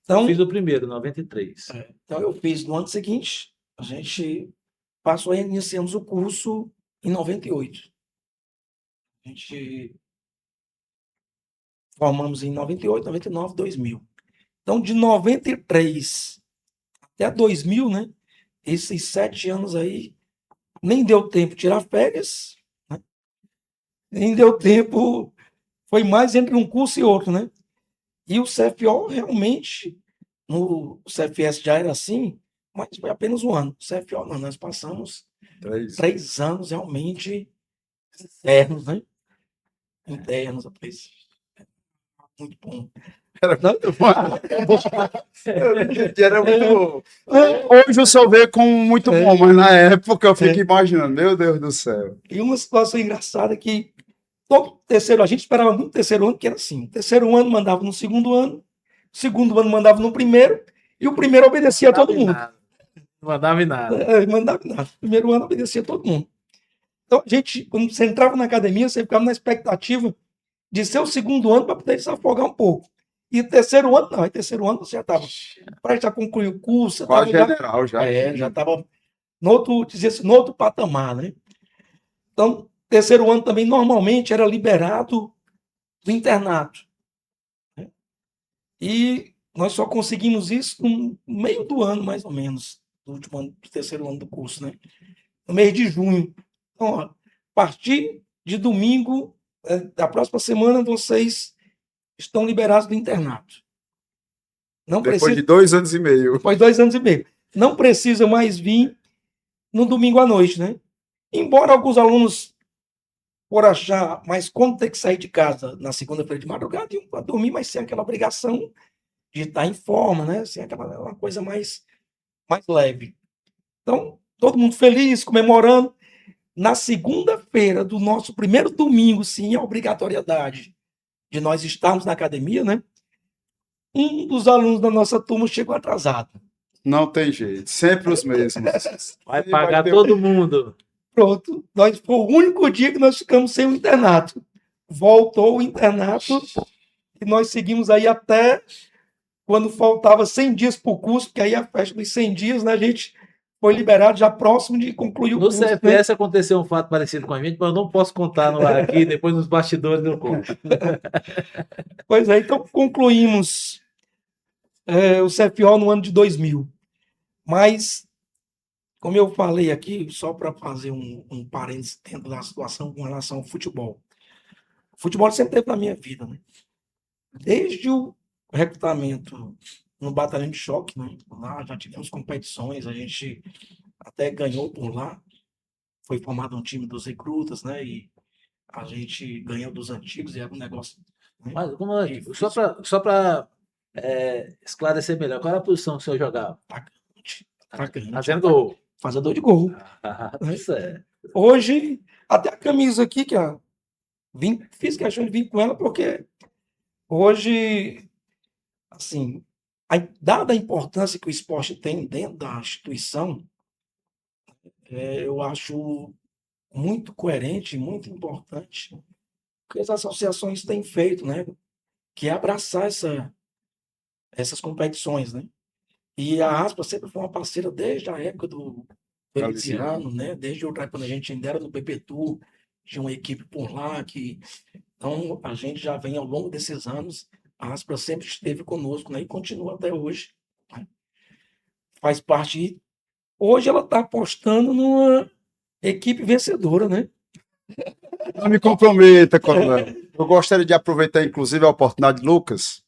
Speaker 3: Então,
Speaker 2: eu fiz o primeiro, 93.
Speaker 3: Então, eu fiz no ano seguinte, a gente passou e iniciamos o curso em 98. A gente formamos em 98, 99, 2000. Então, de 93 até 2000, né? Esses 7 anos aí, nem deu tempo de tirar férias, né? Nem deu tempo, foi mais entre um curso e outro, né? E o CFO realmente, no CFS já era assim, mas foi apenas um ano. O CFO não, nós passamos 3 anos realmente internos, né? Internos, rapaz. Muito bom.
Speaker 1: Era muito bom. Era muito bom. Hoje o senhor vê como muito bom, mas na época eu fico imaginando, meu Deus do céu.
Speaker 3: E uma situação engraçada é que todo terceiro, a gente esperava muito o terceiro ano, que era assim: o terceiro ano mandava no segundo ano, o segundo ano mandava no primeiro, e o primeiro obedecia a todo mundo.
Speaker 2: Não mandava em nada.
Speaker 3: Mandava nada. O primeiro ano obedecia a todo mundo. Então, a gente, quando você entrava na academia, você ficava na expectativa de ser o segundo ano para poder se afogar um pouco. E o terceiro ano, não. E terceiro ano você já estava prestes a concluir o curso. Você
Speaker 1: Quase
Speaker 3: tava
Speaker 1: general já.
Speaker 3: já estava no outro, dizia-se, no outro patamar, né? Então, terceiro ano também normalmente era liberado do internato, né? E nós só conseguimos isso no meio do ano, mais ou menos, do último ano, do terceiro ano do curso, né? No mês de junho. Então, ó, a partir de domingo, da próxima semana, vocês estão liberados do internato. Não
Speaker 1: Depois
Speaker 3: precisa,
Speaker 1: de 2 anos e meio.
Speaker 3: depois de 2 anos e meio. Não precisa mais vir no domingo à noite, né? Embora alguns alunos, por achar mais cômodo ter que sair de casa na segunda-feira de madrugada, iam para dormir, mas sem aquela obrigação de estar em forma, né? Sem aquela uma coisa mais leve. Então, todo mundo feliz, comemorando. Na segunda-feira do nosso primeiro domingo, sim, a obrigatoriedade de nós estarmos na academia, né? Um dos alunos da nossa turma chegou atrasado.
Speaker 1: Não tem jeito. Sempre os mesmos.
Speaker 2: Vai pagar todo mundo.
Speaker 3: Pronto. Foi o único dia que nós ficamos sem o internato. Voltou o internato e nós seguimos aí até quando faltava 100 dias para o curso, porque aí a festa dos 100 dias, né, a gente foi liberado já próximo de concluir o
Speaker 2: No
Speaker 3: curso.
Speaker 2: CFS aconteceu um fato parecido com a gente, mas eu não posso contar no ar aqui, depois nos bastidores eu conto.
Speaker 3: Pois é, então concluímos o CFO no ano de 2000. Mas, como eu falei aqui, só para fazer um parênteses dentro da situação com relação ao futebol. O futebol sempre teve na minha vida, né? Desde o recrutamento no batalhão de choque, né? Lá já tivemos competições, a gente até ganhou por lá. Foi formado um time dos recrutas, né? E a gente ganhou dos antigos e era um negócio, né?
Speaker 2: Mas só para esclarecer melhor, qual era a posição que o senhor jogava?
Speaker 3: Atacante.
Speaker 2: Fazendo gol.
Speaker 3: Fazedor de gol.
Speaker 2: Certo.
Speaker 3: Hoje, até a camisa aqui, que fiz questão de vir com ela, porque hoje, assim, dada a importância que o esporte tem dentro da instituição, eu acho muito coerente, muito importante o que as associações têm feito, né? Que é abraçar essas competições, né? E a Aspa sempre foi uma parceira desde a época do Feliciano, né? Desde outra época, quando a gente ainda era no PPTU, tinha uma equipe por lá que... Então, a gente já vem ao longo desses anos, a Aspa sempre esteve conosco, né? E continua até hoje, né? Faz parte... Hoje ela está apostando numa equipe vencedora, né?
Speaker 1: Não me comprometa, coronel. Eu gostaria de aproveitar, inclusive, a oportunidade, Lucas,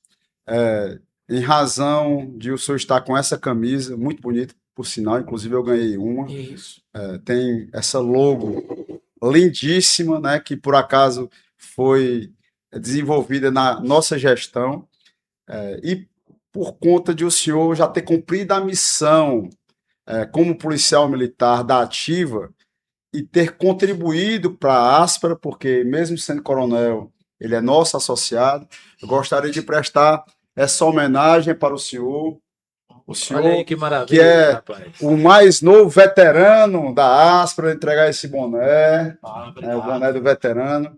Speaker 1: em razão de o senhor estar com essa camisa, muito bonita, por sinal, inclusive eu ganhei uma.
Speaker 3: Isso.
Speaker 1: Tem essa logo lindíssima, né, que por acaso foi desenvolvida na nossa gestão, e por conta de o senhor já ter cumprido a missão como policial militar da ativa, e ter contribuído para a Aspra, porque mesmo sendo coronel, ele é nosso associado. Eu gostaria de prestar essa homenagem para o senhor. O senhor,
Speaker 2: Olha aí que maravilha,
Speaker 1: que é
Speaker 2: rapaz.
Speaker 1: o mais novo veterano da Aspra, entregar esse boné, o boné do veterano.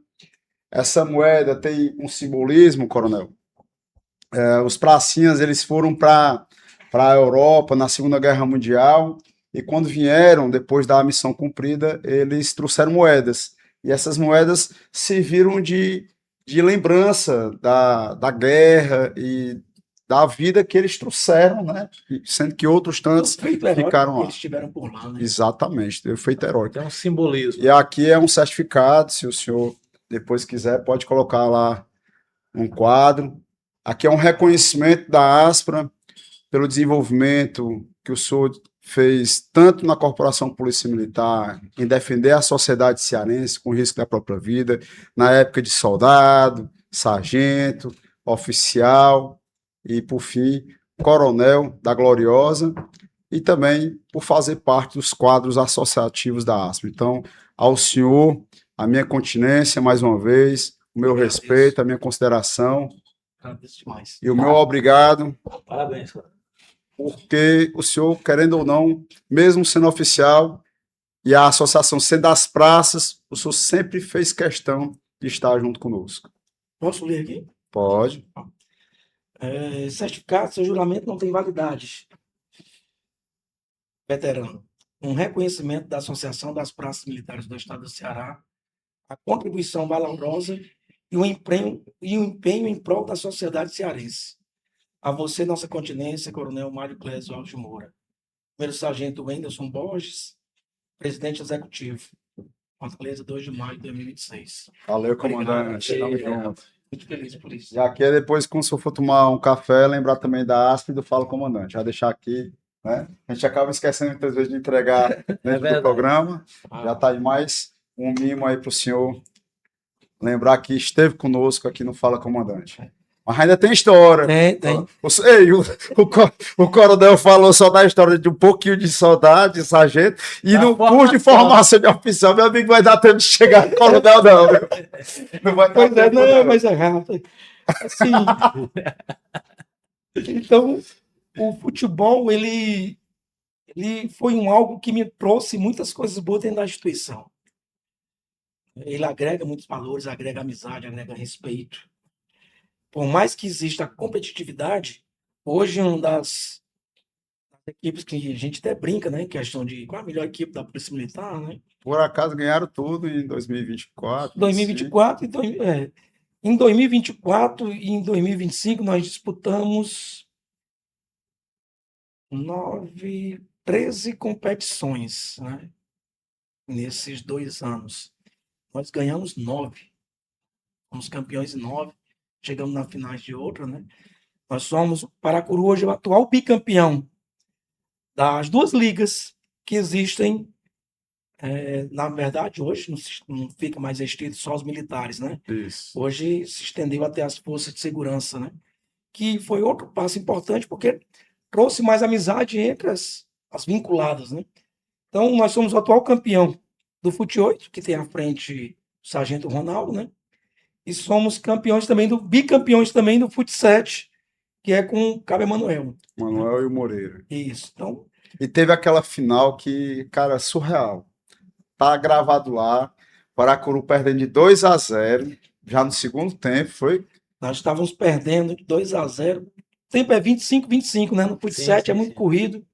Speaker 1: Essa moeda tem um simbolismo, coronel. Os pracinhas, eles foram para a Europa na Segunda Guerra Mundial, e quando vieram, depois da missão cumprida, eles trouxeram moedas. E essas moedas serviram de lembrança da guerra e da vida que eles trouxeram, né? Sendo que outros tantos ficaram lá.
Speaker 3: Eles estiveram por lá, né?
Speaker 1: Exatamente, teve feito heróico.
Speaker 2: Tem um simbolismo.
Speaker 1: E aqui é um certificado, se o senhor depois quiser, pode colocar lá um quadro. Aqui é um reconhecimento da Aspra pelo desenvolvimento que o senhor fez tanto na Corporação Polícia Militar, em defender a sociedade cearense com risco da própria vida, na época de soldado, sargento, oficial, e, por fim, coronel da Gloriosa, e também por fazer parte dos quadros associativos da ASP. Então, ao senhor, a minha continência, mais uma vez, o meu respeito, a minha consideração.
Speaker 3: Agradeço demais.
Speaker 1: E o meu obrigado.
Speaker 2: Parabéns, cara.
Speaker 1: Porque o senhor, querendo ou não, mesmo sendo oficial, e a associação sendo das praças, o senhor sempre fez questão de estar junto conosco.
Speaker 3: Posso ler aqui?
Speaker 1: Pode.
Speaker 3: Certificado, seu juramento não tem validade. Veterano, um reconhecimento da Associação das Praças Militares do Estado do Ceará, a contribuição valorosa e o empenho em prol da sociedade cearense. A você, nossa continência, Coronel Mário Clésio Alves de Moura. Primeiro Sargento Wenderson Borges, Presidente Executivo. Fortaleza, 2 de maio de 2026.
Speaker 1: Valeu, comandante. Tamo junto.
Speaker 3: Muito feliz por isso.
Speaker 1: Já que depois, quando o senhor for tomar um café, lembrar também da ASP e do Fala Comandante. Já deixar aqui, né? A gente acaba esquecendo muitas vezes de entregar dentro do programa. Já está aí mais um mimo aí para o senhor lembrar que esteve conosco aqui no Fala Comandante. Mas ainda tem história.
Speaker 3: Tem.
Speaker 1: Ei, o coronel falou só da história de um pouquinho de soldado, de sargento, e no curso de formação de oficial, meu amigo, vai dar tempo de chegar no coronel, não. Não vai dar tempo,
Speaker 3: não, mas é rápido. Assim, então, o futebol, ele foi algo que me trouxe muitas coisas boas dentro da instituição. Ele agrega muitos valores, agrega amizade, agrega respeito. Por mais que exista competitividade, hoje uma das equipes que a gente até brinca, né, questão de qual a melhor equipe da Polícia Militar, né?
Speaker 1: Por acaso ganharam tudo em 2024.
Speaker 3: 2024 em 2024 e em 2025 nós disputamos 13 competições, né? Nesses 2 anos. Nós ganhamos 9. Fomos campeões em 9. Chegamos na finais de outra, né? Nós somos, Paracuru hoje, o atual bicampeão das 2 ligas que existem. Na verdade, hoje não fica mais restrito só aos militares, né?
Speaker 1: Isso.
Speaker 3: Hoje se estendeu até as forças de segurança, né? Que foi outro passo importante, porque trouxe mais amizade entre as vinculadas, né? Então, nós somos o atual campeão do Fute 8, que tem à frente o Sargento Ronaldo, né? E somos campeões também bicampeões também do Fute 7, que é com o Cabo Emanuel.
Speaker 1: Manuel e o Moreira.
Speaker 3: Isso. Então,
Speaker 1: e teve aquela final que, cara, surreal. Tá gravado lá. Paracuru perdendo de 2-0, já no segundo tempo, foi?
Speaker 3: Nós estávamos perdendo de 2-0. O tempo é 25-25, né? No Fute 7 é muito corrido.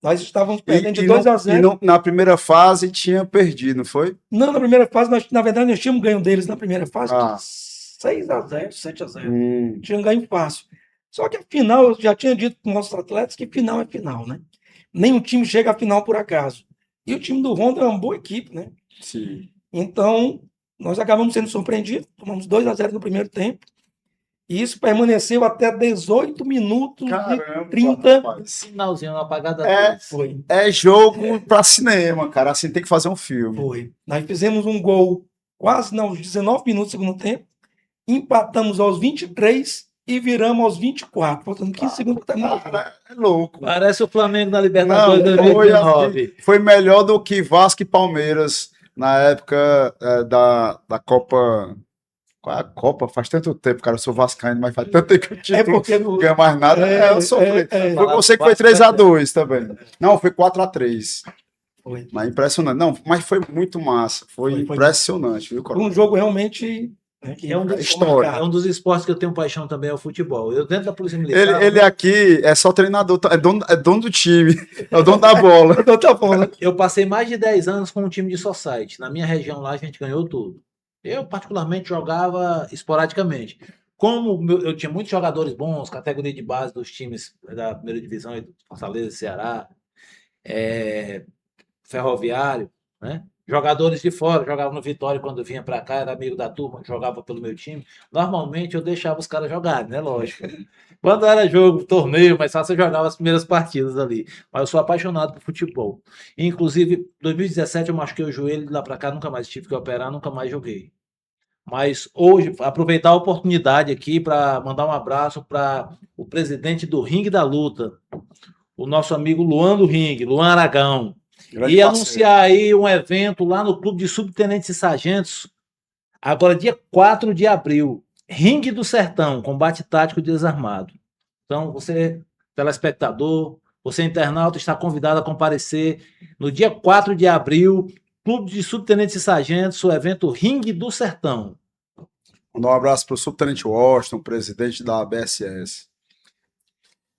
Speaker 3: Nós estávamos perdendo de 2-0.
Speaker 1: Na primeira fase tinha perdido, não foi?
Speaker 3: Não, na primeira fase, na verdade, nós tínhamos ganho deles na primeira fase. 6-0, 7-0. Tínhamos ganho fácil. Só que a final, eu já tinha dito para os nossos atletas que final é final, né? Nenhum time chega à final por acaso. E o time do Honda é uma boa equipe, né?
Speaker 1: Sim.
Speaker 3: Então, nós acabamos sendo surpreendidos. Tomamos 2-0 no primeiro tempo. E isso permaneceu até 18 minutos e 30.
Speaker 2: Finalzinho, uma apagada.
Speaker 3: Foi.
Speaker 1: É jogo para cinema, cara. Assim tem que fazer um filme.
Speaker 3: Foi. Nós fizemos um gol quase aos 19 minutos do segundo tempo. Empatamos aos 23 e viramos aos 24. Faltando 15 segundos para terminar.
Speaker 1: É louco.
Speaker 2: Parece o Flamengo na Libertadores 2019.
Speaker 1: Foi melhor do que Vasco e Palmeiras na época da Copa. Qual é a Copa? Faz tanto tempo, cara. Eu sou vascaíno, mas faz tanto tempo que o título não ganha mais nada. Eu sofri. Eu sei que foi 3-2 também. Não, foi 4-3.
Speaker 3: Foi.
Speaker 1: Mas impressionante. Não, mas foi muito massa. Foi impressionante, viu,
Speaker 3: Foi um jogo realmente.
Speaker 2: É um dos esportes que eu tenho paixão também, é o futebol. Eu dentro da Polícia Militar.
Speaker 1: Ele aqui é só treinador, é dono do time, é o dono da bola.
Speaker 2: Eu passei mais de 10 anos com um time de society. Na minha região lá, a gente ganhou tudo. Eu, particularmente, jogava esporadicamente. Como eu tinha muitos jogadores bons, categoria de base dos times da primeira divisão, Fortaleza, Ceará, Ferroviário, né? Jogadores de fora, jogava no Vitória quando vinha para cá, era amigo da turma, jogava pelo meu time. Normalmente eu deixava os caras jogarem, né? Lógico. Quando era jogo, torneio, mais fácil eu jogava as primeiras partidas ali. Mas eu sou apaixonado por futebol. Inclusive, em 2017 eu machuquei o joelho, de lá para cá nunca mais tive que operar, nunca mais joguei. Mas hoje, aproveitar a oportunidade aqui para mandar um abraço para o presidente do Ringue da Luta, o nosso amigo Luan do Ringue, Luan Aragão.
Speaker 1: Grande
Speaker 2: E
Speaker 1: parceiro.
Speaker 2: anunciar aí um evento lá no Clube de Subtenentes e Sargentos, agora dia 4 de abril, Ringue do Sertão, combate tático desarmado. Então, você, telespectador, você internauta, está convidado a comparecer no dia 4 de abril, Clube de Subtenentes e Sargentos, o evento Ringue do Sertão.
Speaker 1: Mandar um abraço para o subtenente Washington, presidente da ABSS.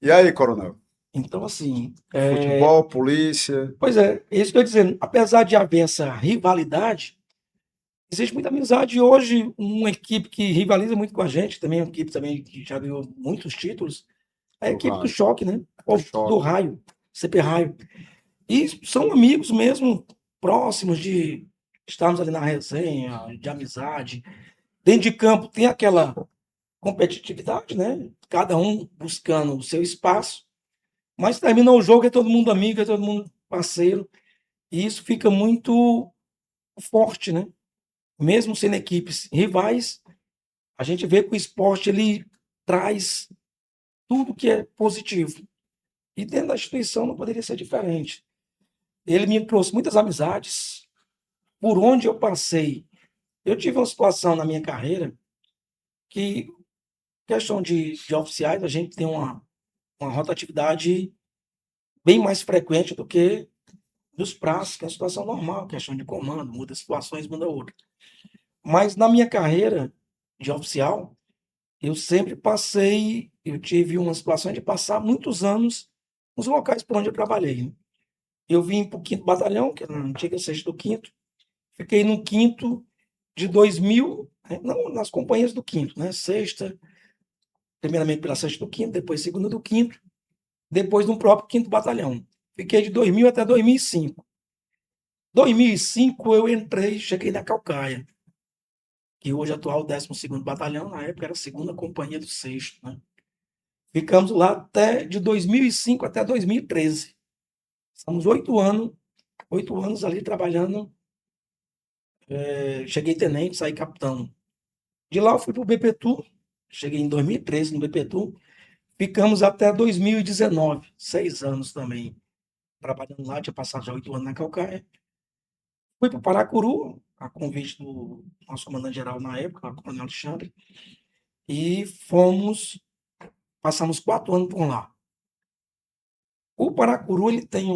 Speaker 1: E aí, coronel?
Speaker 3: Então, assim,
Speaker 1: Futebol, polícia.
Speaker 3: pois é isso que eu ia dizendo. Apesar de haver essa rivalidade, existe muita amizade. E hoje, uma equipe que rivaliza muito com a gente, também uma equipe também que já ganhou muitos títulos, é a
Speaker 1: Do
Speaker 3: equipe do
Speaker 1: Raio.
Speaker 3: Choque, né?
Speaker 1: Choque.
Speaker 3: Do Raio, CP Raio. E são amigos mesmo, próximos de estarmos ali na resenha, de amizade. Dentro de campo tem aquela competitividade, né? Cada um buscando o seu espaço, mas termina o jogo, é todo mundo amigo, é todo mundo parceiro, e isso fica muito forte, né? Mesmo sendo equipes rivais, a gente vê que o esporte ele traz tudo que é positivo. E dentro da instituição não poderia ser diferente. Ele me trouxe muitas amizades. Por onde eu passei, eu tive uma situação na minha carreira que, questão de oficiais, a gente tem uma rotatividade bem mais frequente do que dos praças, que é a situação normal, questão de comando, muda situações, muda outra. Mas na minha carreira de oficial, eu sempre passei, eu tive uma situação de passar muitos anos nos locais por onde eu trabalhei, né? Eu vim para o 5º Batalhão, que era a antiga 6ª do 5º, fiquei no 5º de 2000, não nas companhias do 5º, né? 6ª, primeiramente pela 6ª do 5º, depois 2ª do 5º, depois no próprio 5º Batalhão. Fiquei de 2000 até 2005. 2005 eu entrei, cheguei na Caucaia, que hoje é atual 12º Batalhão, na época era a 2ª Companhia do 6º, né? Ficamos lá até de 2005 até 2013. Estamos 8 anos ali trabalhando. Cheguei tenente, saí capitão. De lá eu fui para o BPTU, cheguei em 2013 no BPTU, ficamos até 2019, 6 anos também trabalhando lá, tinha passado já 8 anos na Caucaia. Fui para Paracuru, a convite do nosso comandante-geral na época, o coronel Alexandre, e passamos 4 anos por lá. O Paracuru, ele tem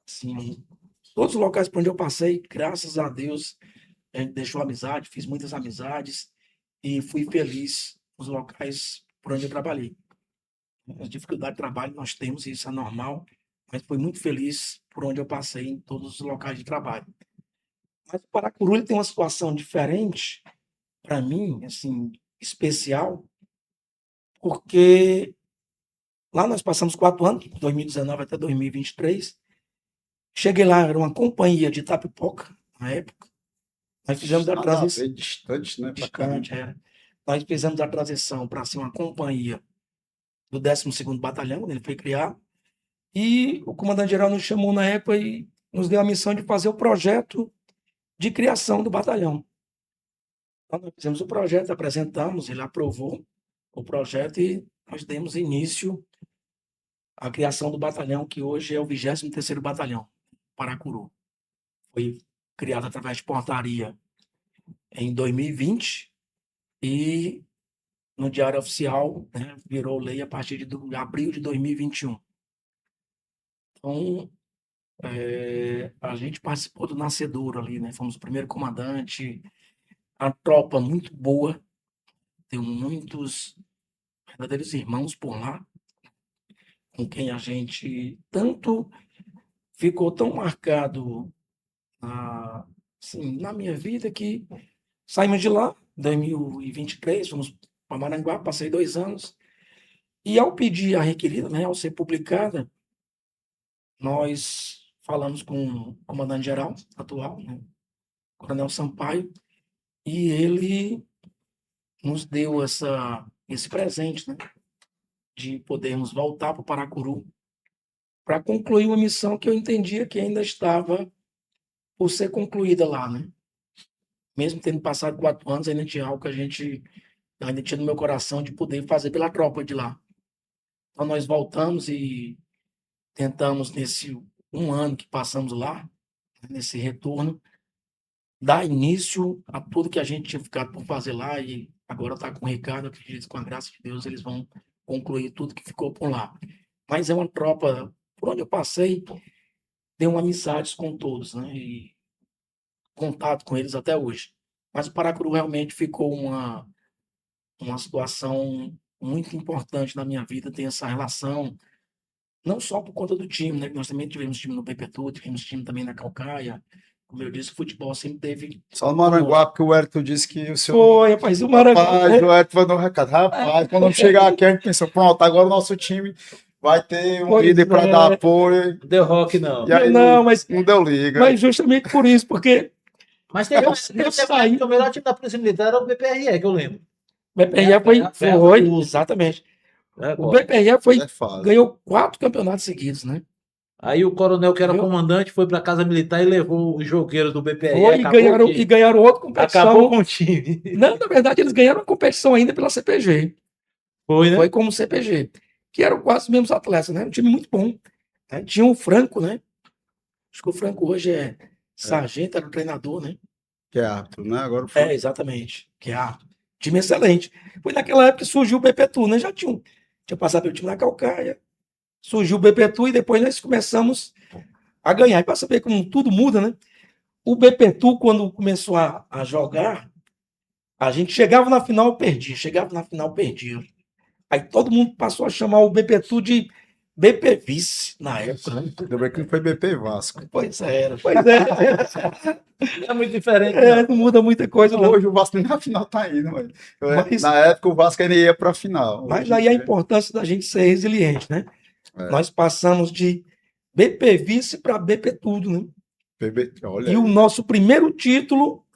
Speaker 3: assim, todos os locais por onde eu passei, graças a Deus, a gente deixou amizade, fiz muitas amizades e fui feliz nos locais por onde eu trabalhei. As dificuldades de trabalho nós temos, e isso é normal, mas fui muito feliz por onde eu passei em todos os locais de trabalho. Mas o Paracuru ele tem uma situação diferente, para mim, assim, especial, porque lá nós passamos 4 anos, de 2019 até 2023. Cheguei lá, era uma companhia de Itapipoca, na época. Nós fizemos a
Speaker 1: Nada a
Speaker 3: transição.
Speaker 1: ver, distante, né? pra
Speaker 3: Distante,
Speaker 1: caramba.
Speaker 3: era. Nós fizemos a transição para ser uma companhia do 12º Batalhão, quando ele foi criado. E o comandante-geral nos chamou na época e nos deu a missão de fazer o projeto de criação do batalhão. Então, nós fizemos o projeto, apresentamos, ele aprovou o projeto e nós demos início à criação do batalhão, que hoje é o 23º Batalhão, Paracuru. Foi criado através de portaria em 2020 e no Diário Oficial, né, virou lei a partir de abril de 2021. Então, a gente participou do nascedouro ali, né? Fomos o primeiro comandante, a tropa muito boa, tem muitos verdadeiros irmãos por lá, com quem a gente tanto ficou tão marcado assim, na minha vida que saímos de lá em 2023, fomos para Maranguá, passei 2 anos, e ao pedir a requerida, né, ao ser publicada, nós falamos com o comandante-geral atual, né, Coronel Sampaio, e ele nos deu esse presente, né, de podermos voltar para o Paracuru para concluir uma missão que eu entendia que ainda estava por ser concluída lá, né? mesmo tendo passado 4 anos, ainda tinha algo que a gente ainda tinha no meu coração de poder fazer pela tropa de lá. Então nós voltamos e tentamos nesse 1 ano que passamos lá, nesse retorno, dar início a tudo que a gente tinha ficado por fazer lá e agora está com o Ricardo, eu acredito que com a graça de Deus eles vão concluir tudo que ficou por lá. Mas é uma tropa, por onde eu passei, tenho amizades com todos, né? E contato com eles até hoje. Mas o Paracuru realmente ficou uma situação muito importante na minha vida, ter essa relação, não só por conta do time, né? Que nós também tivemos time no Bepetu, tivemos time também na Calcaia. Como eu disse, o futebol sempre teve.
Speaker 1: Só no Maranguape que o Wellington disse que o senhor.
Speaker 3: Foi, rapaz, o Maranguape.
Speaker 1: Rapaz, o Wellington mandou um recado. Rapaz, quando eu chegar aqui, a gente pensou, pronto, agora o nosso time vai ter um
Speaker 3: Pois
Speaker 1: líder para
Speaker 3: é.
Speaker 1: dar apoio.
Speaker 2: Deu rock, não.
Speaker 1: E aí
Speaker 3: Não, mas
Speaker 1: não deu liga.
Speaker 3: Mas justamente por isso, porque
Speaker 2: Mas teve
Speaker 3: Eu
Speaker 2: um
Speaker 3: saí-
Speaker 2: que o melhor time da Polícia Militar era o BPRE, que eu lembro.
Speaker 3: o BPRE foi, exatamente. O BPRE
Speaker 1: É fácil.
Speaker 3: ganhou 4 campeonatos seguidos, né?
Speaker 2: Aí o coronel, que era
Speaker 3: Viu?
Speaker 2: comandante, foi para a Casa Militar e levou o jogueiro do BPRE.
Speaker 3: Foi e ganharam outra competição.
Speaker 2: Acabou com o time.
Speaker 3: Não, na verdade, eles ganharam uma competição ainda pela CPG.
Speaker 2: Foi, né?
Speaker 3: Foi como CPG, que eram quase os mesmos atletas, né? Um time muito bom. Né? Tinha o Franco, né? Acho que o Franco hoje é sargento, era o treinador, né?
Speaker 1: Que é árbitro, né? Agora foi.
Speaker 3: Exatamente. Que é time excelente. Foi naquela época que surgiu o Bepetu, né? Já tinha passado pelo time da Calcaia, surgiu o Bepetu e depois nós começamos a ganhar. E para saber como tudo muda, né? O Bepetu, quando começou a jogar, a gente chegava na final, perdia. Chegava na final, perdia. Aí todo mundo passou a chamar o Bepetu de BP Vice na época, né?
Speaker 1: Ainda bem que não foi BP Vasco.
Speaker 3: Pois é.
Speaker 2: É muito diferente.
Speaker 3: Não muda muita coisa, não.
Speaker 1: Hoje o Vasco nem na final tá indo.
Speaker 3: Mas-
Speaker 1: Na época o Vasco ainda ia para a final.
Speaker 3: Mas
Speaker 1: Hoje,
Speaker 3: aí a importância da gente ser resiliente, né?
Speaker 1: É.
Speaker 3: Nós passamos de BP Vice para BP Tudo, né?
Speaker 1: Olha
Speaker 3: E o nosso primeiro título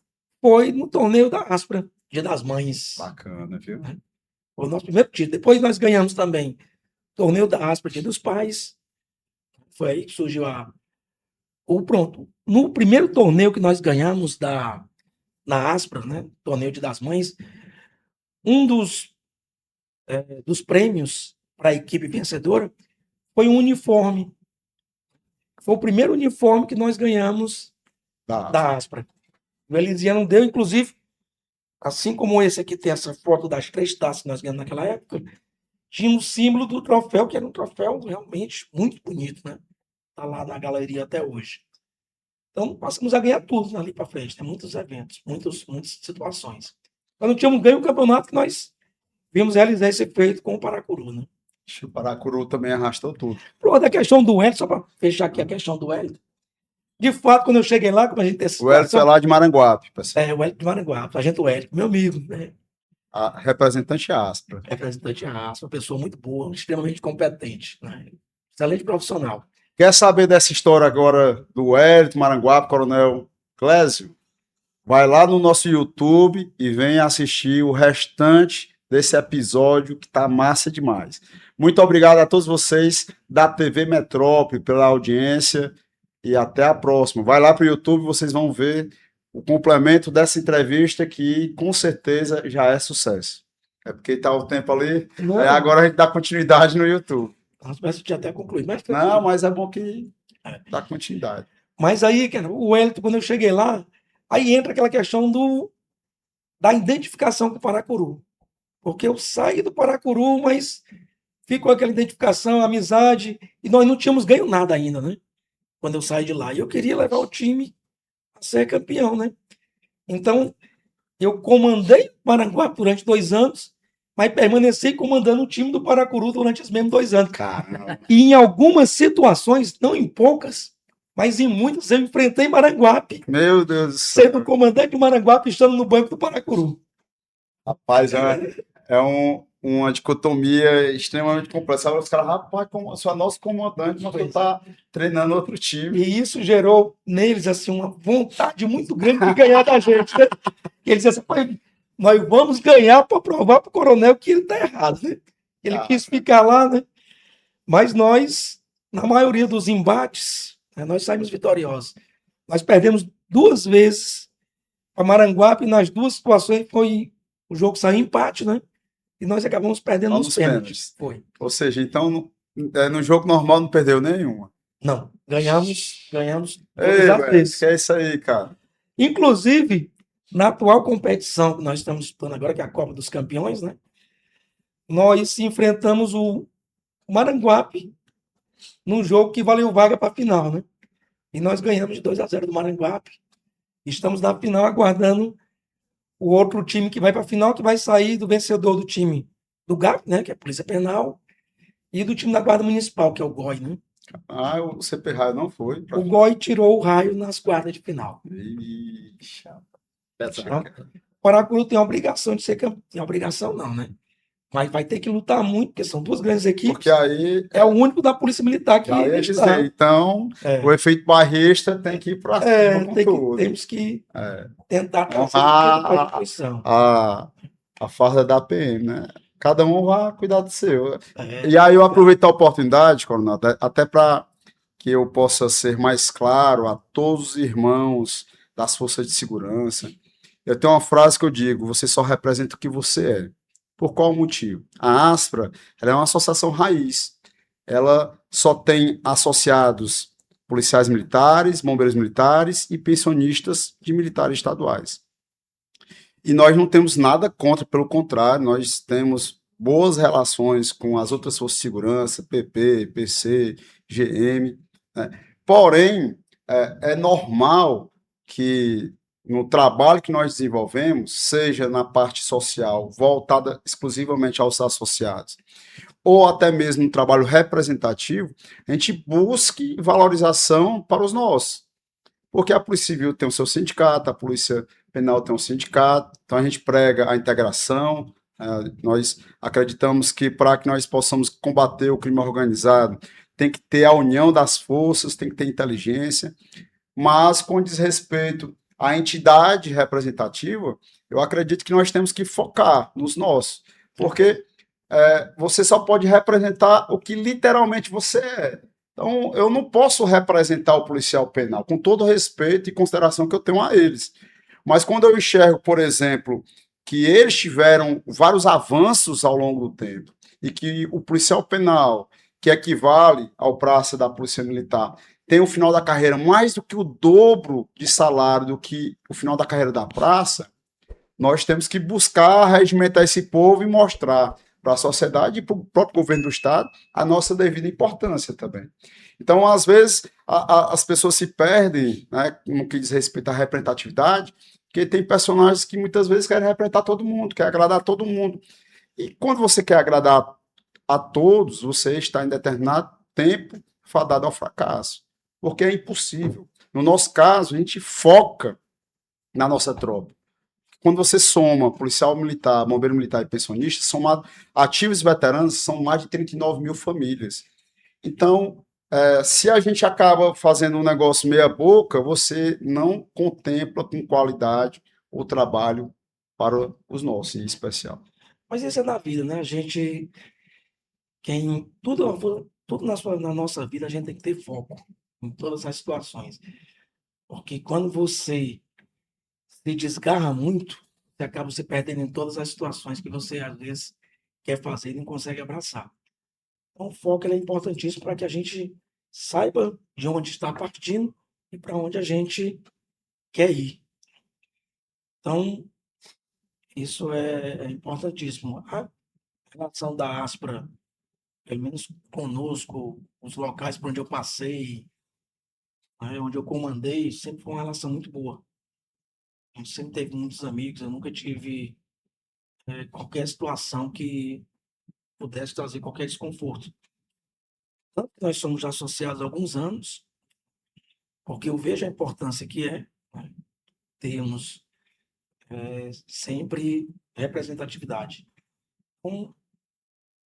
Speaker 3: foi no torneio da Aspra, Dia das Mães.
Speaker 1: bacana, viu?
Speaker 3: Foi o nosso primeiro título. Depois nós ganhamos também o torneio da Aspra, Dia dos Pais. Foi aí que surgiu pronto. No primeiro torneio que nós ganhamos na Aspra, né? Torneio Dia das Mães, um dos prêmios para a equipe vencedora foi um uniforme. Foi o primeiro uniforme que nós ganhamos da Aspra. O Elisiano deu, inclusive, assim como esse aqui tem essa foto das 3 taças que nós ganhamos naquela época, tinha um símbolo do troféu, que era um troféu realmente muito bonito, né? Está lá na galeria até hoje. Então, passamos a ganhar tudo ali para frente. Tem muitos eventos, muitas situações. Nós não tínhamos ganho o campeonato que nós vimos realizar esse feito com o Paracuru, né?
Speaker 1: O Paracuru também arrastou tudo.
Speaker 3: Pronto, a questão do Wellington, só para fechar aqui a questão do Wellington. De fato, quando eu cheguei lá, como a gente tem essa
Speaker 1: O Wellington é lá de Maranguape, pessoal.
Speaker 3: o Wellington de Maranguape, sargento Wellington, meu amigo, né?
Speaker 1: A representante Aspra.
Speaker 3: Representante Arrasca, uma pessoa muito boa, extremamente competente, né? Excelente profissional.
Speaker 1: Quer saber dessa história agora do Wellington, Maranguape, Coronel Clésio? Vai lá no nosso YouTube e vem assistir o restante desse episódio que tá massa demais. Muito obrigado a todos vocês da TV Metrópole pela audiência e até a próxima. Vai lá para o YouTube, vocês vão ver o complemento dessa entrevista que com certeza já é sucesso. É porque tá o tempo ali, agora a gente dá continuidade no YouTube.
Speaker 3: Mas eu tinha até concluído.
Speaker 1: Não, mas é bom que dá continuidade.
Speaker 3: Mas aí, o Wellington, quando eu cheguei lá, aí entra aquela questão da identificação com o Paracuru. Porque eu saí do Paracuru, mas ficou aquela identificação, amizade, e nós não tínhamos ganho nada ainda, né? Quando eu saí de lá. E eu queria levar o time a ser campeão, né? Então, eu comandei o Maranguape durante 2 anos, mas permaneci comandando o time do Paracuru durante os mesmos 2 anos.
Speaker 1: Caramba.
Speaker 3: E em algumas situações, não em poucas, mas em muitas, eu enfrentei Maranguape,
Speaker 1: Meu Deus do céu.
Speaker 3: sendo comandante de Maranguape, estando no banco do Paracuru.
Speaker 1: Rapaz, é uma dicotomia extremamente complexa. Sabe, os caras, rapaz, como sou nosso comandante, mas tu tá treinando outro time.
Speaker 3: E isso gerou neles assim, uma vontade muito grande de ganhar da gente. Né? E eles diziam assim, nós vamos ganhar para provar para o coronel que ele está errado. Né? Ele quis ficar lá, né? Mas nós, na maioria dos embates, nós saímos vitoriosos. Nós perdemos 2 vezes para Maranguape, nas duas situações o jogo saiu empate, né? E nós acabamos perdendo
Speaker 1: Só
Speaker 3: nos
Speaker 1: nos
Speaker 3: pênaltis.
Speaker 1: pênaltis.
Speaker 3: Foi.
Speaker 1: Ou seja, então no jogo normal não perdeu nenhuma.
Speaker 3: Não, ganhamos
Speaker 1: Ei,
Speaker 3: todas as
Speaker 1: velho,
Speaker 3: vezes.
Speaker 1: que é isso aí, cara?
Speaker 3: Inclusive, na atual competição que nós estamos disputando agora, que é a Copa dos Campeões, né? Nós enfrentamos o Maranguape num jogo que valeu vaga para a final, né? E nós ganhamos de 2-0 do Maranguape. Estamos na final aguardando o outro time que vai para a final, que vai sair do vencedor do time do GAP, né? Que é a Polícia Penal, e do time da Guarda Municipal, que é o GOI, né?
Speaker 1: Ah, o CP Raio não foi.
Speaker 3: O GOI tirou o Raio nas quartas de final.
Speaker 1: Ixi,
Speaker 3: Então, o Paracuru tem a obrigação de ser campeão. Tem a obrigação não, né? Mas vai ter que lutar muito, porque são duas grandes equipes.
Speaker 1: porque aí
Speaker 3: É o único da Polícia Militar que
Speaker 1: já ia
Speaker 3: está.
Speaker 1: dizer, então o efeito barrista tem que ir para cima com tudo.
Speaker 3: Temos que
Speaker 1: É.
Speaker 3: tentar trazer
Speaker 1: Honrar
Speaker 3: para a instituição.
Speaker 1: a farda da PM, né? Cada um vai cuidar do seu.
Speaker 3: É.
Speaker 1: E aí eu aproveito a oportunidade, Coronel, até para que eu possa ser mais claro a todos os irmãos das forças de segurança. Eu tenho uma frase que eu digo: você só representa o que você é. Por qual motivo? A Aspra, ela é uma associação raiz. Ela só tem associados policiais militares, bombeiros militares e pensionistas de militares estaduais. E nós não temos nada contra, pelo contrário, nós temos boas relações com as outras forças de segurança, PP, PC, GM, né? Porém, é normal que no trabalho que nós desenvolvemos, seja na parte social voltada exclusivamente aos associados, ou até mesmo no trabalho representativo, a gente busque valorização para os nossos. Porque a Polícia Civil tem o seu sindicato, a Polícia Penal tem um sindicato, então a gente prega a integração. Nós acreditamos que para que nós possamos combater o crime organizado, tem que ter a união das forças, tem que ter inteligência, mas com desrespeito à entidade representativa, eu acredito que nós temos que focar nos nossos, porque você só pode representar o que literalmente você é. Então, eu não posso representar o policial penal, com todo o respeito e consideração que eu tenho a eles. Mas quando eu enxergo, por exemplo, que eles tiveram vários avanços ao longo do tempo, e que o policial penal, que equivale ao praça da Polícia Militar, tem o final da carreira mais do que o dobro de salário do que o final da carreira da praça, nós temos que buscar regimentar esse povo e mostrar para a sociedade e para o próprio governo do Estado a nossa devida importância também. Então, às vezes, as pessoas se perdem, né, no que diz respeito à representatividade, porque tem personagens que muitas vezes querem representar todo mundo, querem agradar todo mundo. E quando você quer agradar a todos, você está em determinado tempo fadado ao fracasso, porque é impossível. No nosso caso, a gente foca na nossa tropa. Quando você soma policial militar, bombeiro militar e pensionista, somado ativos e veteranos, são mais de 39 mil famílias. Então, se a gente acaba fazendo um negócio meia boca, você não contempla com qualidade o trabalho para os nossos, em especial.
Speaker 3: Mas isso é da vida, né? A gente, tudo na nossa vida, a gente tem que ter foco em todas as situações. Porque quando você se desgarra muito, você acaba se perdendo em todas as situações que você, às vezes, quer fazer e não consegue abraçar. Então, o foco ele é importantíssimo para que a gente saiba de onde está partindo e para onde a gente quer ir. Então, isso é importantíssimo. A relação da Aspra, pelo menos conosco, os locais por onde eu passei, né, onde eu comandei, sempre foi uma relação muito boa. A gente sempre teve muitos amigos, eu nunca tive qualquer situação que pudesse trazer qualquer desconforto. Tanto que nós somos associados há alguns anos, porque eu vejo a importância que é, né, termos sempre representatividade. Então,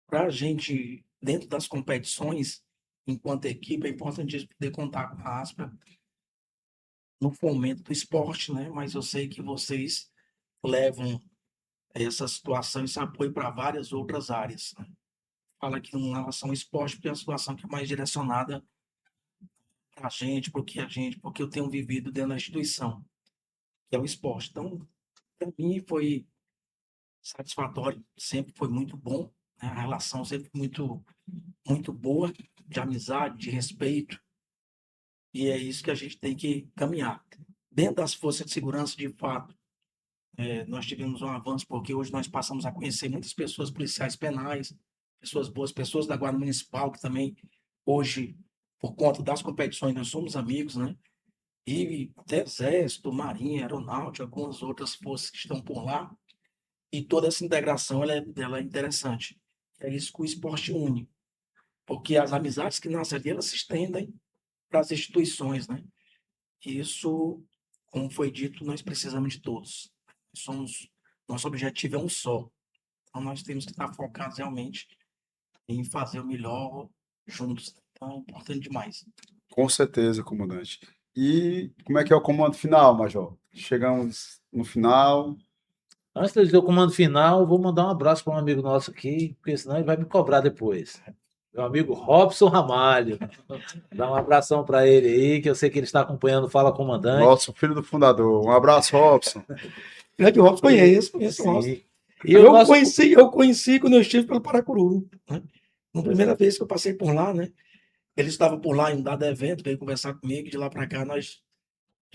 Speaker 3: para a gente, dentro das competições, enquanto equipe, é importante poder contar com a Aspra no fomento do esporte, né? Mas eu sei que vocês levam essa situação, esse apoio para várias outras áreas, né? Fala aqui em relação ao esporte, porque é a situação que é mais direcionada para a gente, porque eu tenho vivido dentro da instituição. que é o esporte. Então, para mim foi satisfatório, sempre foi muito bom, né? A relação sempre foi muito boa, de amizade, de respeito, e é isso que a gente tem que caminhar. Dentro das forças de segurança, de fato, nós tivemos um avanço, porque hoje nós passamos a conhecer muitas pessoas policiais penais, pessoas boas, pessoas da Guarda Municipal, que também hoje, por conta das competições, nós somos amigos, né? E até Exército, Marinha, Aeronáutica, algumas outras forças que estão por lá, e toda essa integração ela é interessante. É isso que o esporte une, porque as amizades que nascem ali, elas se estendem para as instituições, né? E isso, como foi dito, nós precisamos de todos. Nosso objetivo é um só. Então, nós temos que estar focados realmente em fazer o melhor juntos. Então, é importante demais.
Speaker 1: Com certeza, comandante. E como é que é o comando final, Major? Chegamos no final.
Speaker 2: Antes de dizer o comando final, vou mandar um abraço para um amigo nosso aqui, porque senão ele vai me cobrar depois. Meu amigo Robson Ramalho. Dá um abração para ele aí, que eu sei que ele está acompanhando o Fala Comandante.
Speaker 1: Nosso filho do fundador. Um abraço, Robson.
Speaker 3: Grande Robson, conheço o Robson.
Speaker 2: Sim. E o nosso...
Speaker 3: eu conheci quando eu estive pelo Paracuru, né? Na primeira vez que eu passei por lá, né? Ele estava por lá em um dado evento, veio conversar comigo, de lá para cá nós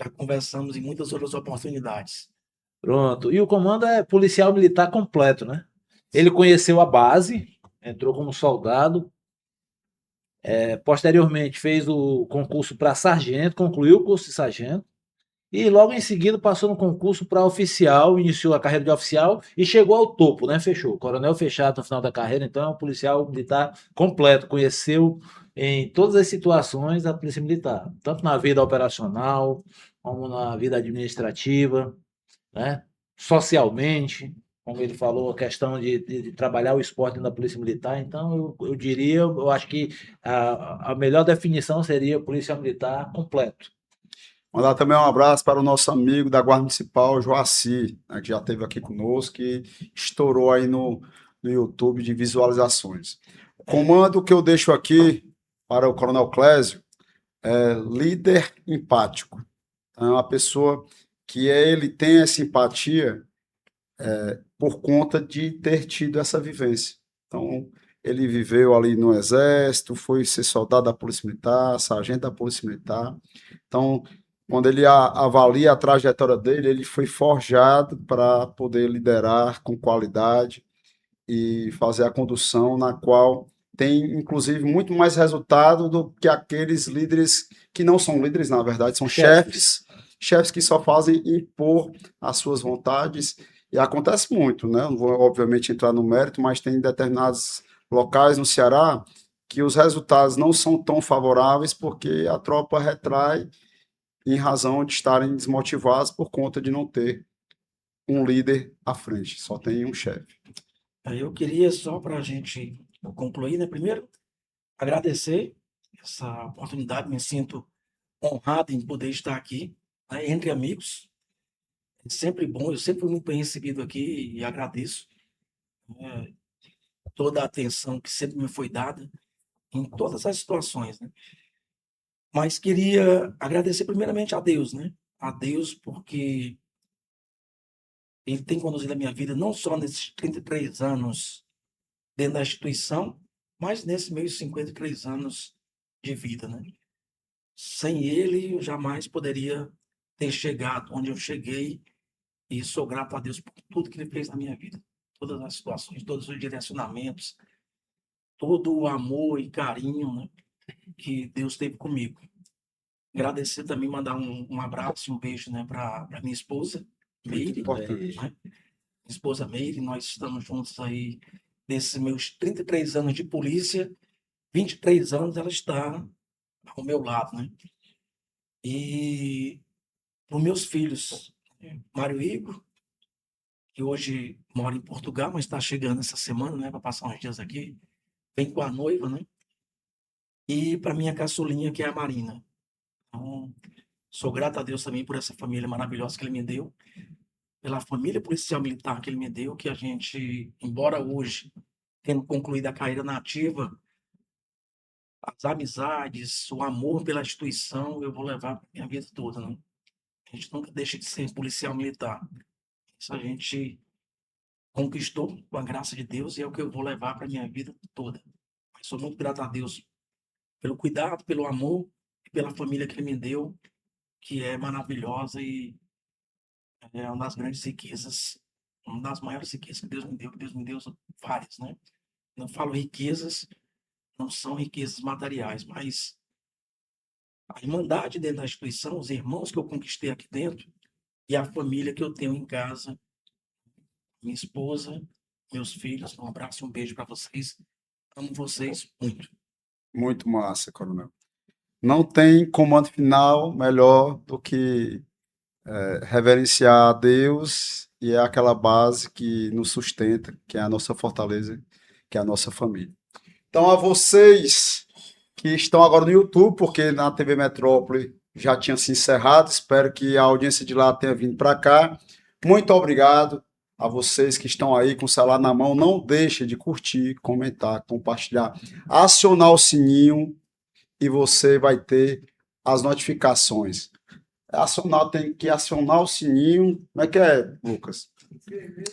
Speaker 3: já conversamos em muitas outras oportunidades.
Speaker 2: Pronto. E o comando é policial militar completo, né? Ele conheceu a base, entrou como soldado, posteriormente fez o concurso para sargento, concluiu o curso de sargento, e logo em seguida passou no concurso para oficial, iniciou a carreira de oficial e chegou ao topo, né? Fechou. Coronel fechado no final da carreira, então é um policial militar completo, conheceu em todas as situações a polícia militar, tanto na vida operacional, como na vida administrativa, né? Socialmente, como ele falou, a questão de trabalhar o esporte na Polícia Militar. Então, eu diria, eu acho que a melhor definição seria Polícia Militar completo.
Speaker 1: Mandar também um abraço para o nosso amigo da Guarda Municipal, Joaci, né, que já esteve aqui conosco e estourou aí no YouTube de visualizações. O comando que eu deixo aqui para o Coronel Clésio é líder empático. É uma pessoa que ele tem essa empatia por conta de ter tido essa vivência. Então, ele viveu ali no Exército, foi ser soldado da Polícia Militar, sargento da Polícia Militar. Então, quando ele avalia a trajetória dele, ele foi forjado para poder liderar com qualidade e fazer a condução na qual tem, inclusive, muito mais resultado do que aqueles líderes que não são líderes, na verdade, são chefes que só fazem impor as suas vontades, e acontece muito, né? Não vou, obviamente, entrar no mérito, mas tem determinados locais no Ceará que os resultados não são tão favoráveis porque a tropa retrai em razão de estarem desmotivados por conta de não ter um líder à frente, só tem um chefe.
Speaker 3: Eu queria só para a gente concluir, né? Primeiro, agradecer essa oportunidade, me sinto honrado em poder estar aqui, né, entre amigos. É sempre bom, eu sempre fui muito bem recebido aqui e agradeço, né, toda a atenção que sempre me foi dada em todas as situações, né? Mas queria agradecer primeiramente a Deus, né? A Deus porque Ele tem conduzido a minha vida não só nesses 33 anos dentro da instituição, mas nesses meus 53 anos de vida, né? Sem Ele, eu jamais poderia ter chegado onde eu cheguei e sou grato a Deus por tudo que Ele fez na minha vida. Todas as situações, todos os direcionamentos, todo o amor e carinho, né, que Deus teve comigo. Agradecer também, mandar um abraço e um beijo, né, para minha esposa, Meire,
Speaker 1: Importante.
Speaker 3: né? Minha esposa Meire, nós estamos juntos aí nesses meus 33 anos de polícia, 23 anos ela está ao meu lado, né? E os meus filhos, Mário e Igor, que hoje mora em Portugal, mas está chegando essa semana, né, para passar uns dias aqui, vem com a noiva, né? E para minha caçulinha, que é a Marina. Então, sou grato a Deus também por essa família maravilhosa que Ele me deu, pela família policial militar que Ele me deu, que a gente, embora hoje, tendo concluído a carreira na ativa, as amizades, o amor pela instituição, eu vou levar a minha vida toda, né? A gente nunca deixa de ser policial militar. Isso a gente conquistou com a graça de Deus e é o que eu vou levar para minha vida toda. Mas sou muito grato a Deus pelo cuidado, pelo amor e pela família que Ele me deu, que é maravilhosa e é uma das grandes riquezas, uma das maiores riquezas que Deus me deu são várias, né? Não falo riquezas, não são riquezas materiais, mas a irmandade dentro da instituição, os irmãos que eu conquistei aqui dentro e a família que eu tenho em casa, minha esposa, meus filhos. Um abraço e um beijo para vocês. Amo vocês muito.
Speaker 1: Muito massa, coronel. Não tem comando final melhor do que reverenciar a Deus e é aquela base que nos sustenta, que é a nossa fortaleza, que é a nossa família. Então, a vocês que estão agora no YouTube, porque na TV Metrópole já tinha se encerrado, espero que a audiência de lá tenha vindo para cá. Muito obrigado a vocês que estão aí com o celular na mão. Não deixe de curtir, comentar, compartilhar, acionar o sininho e você vai ter as notificações. Tem que acionar o sininho. Como é que é, Lucas?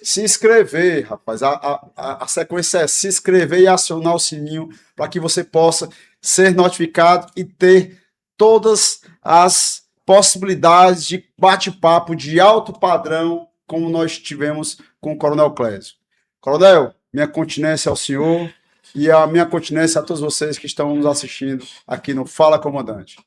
Speaker 1: Se inscrever, rapaz. A sequência é se inscrever e acionar o sininho para que você possa ser notificado e ter todas as possibilidades de bate-papo de alto padrão, como nós tivemos com o Coronel Clésio. Coronel, minha continência ao senhor e a minha continência a todos vocês que estão nos assistindo aqui no Fala Comandante.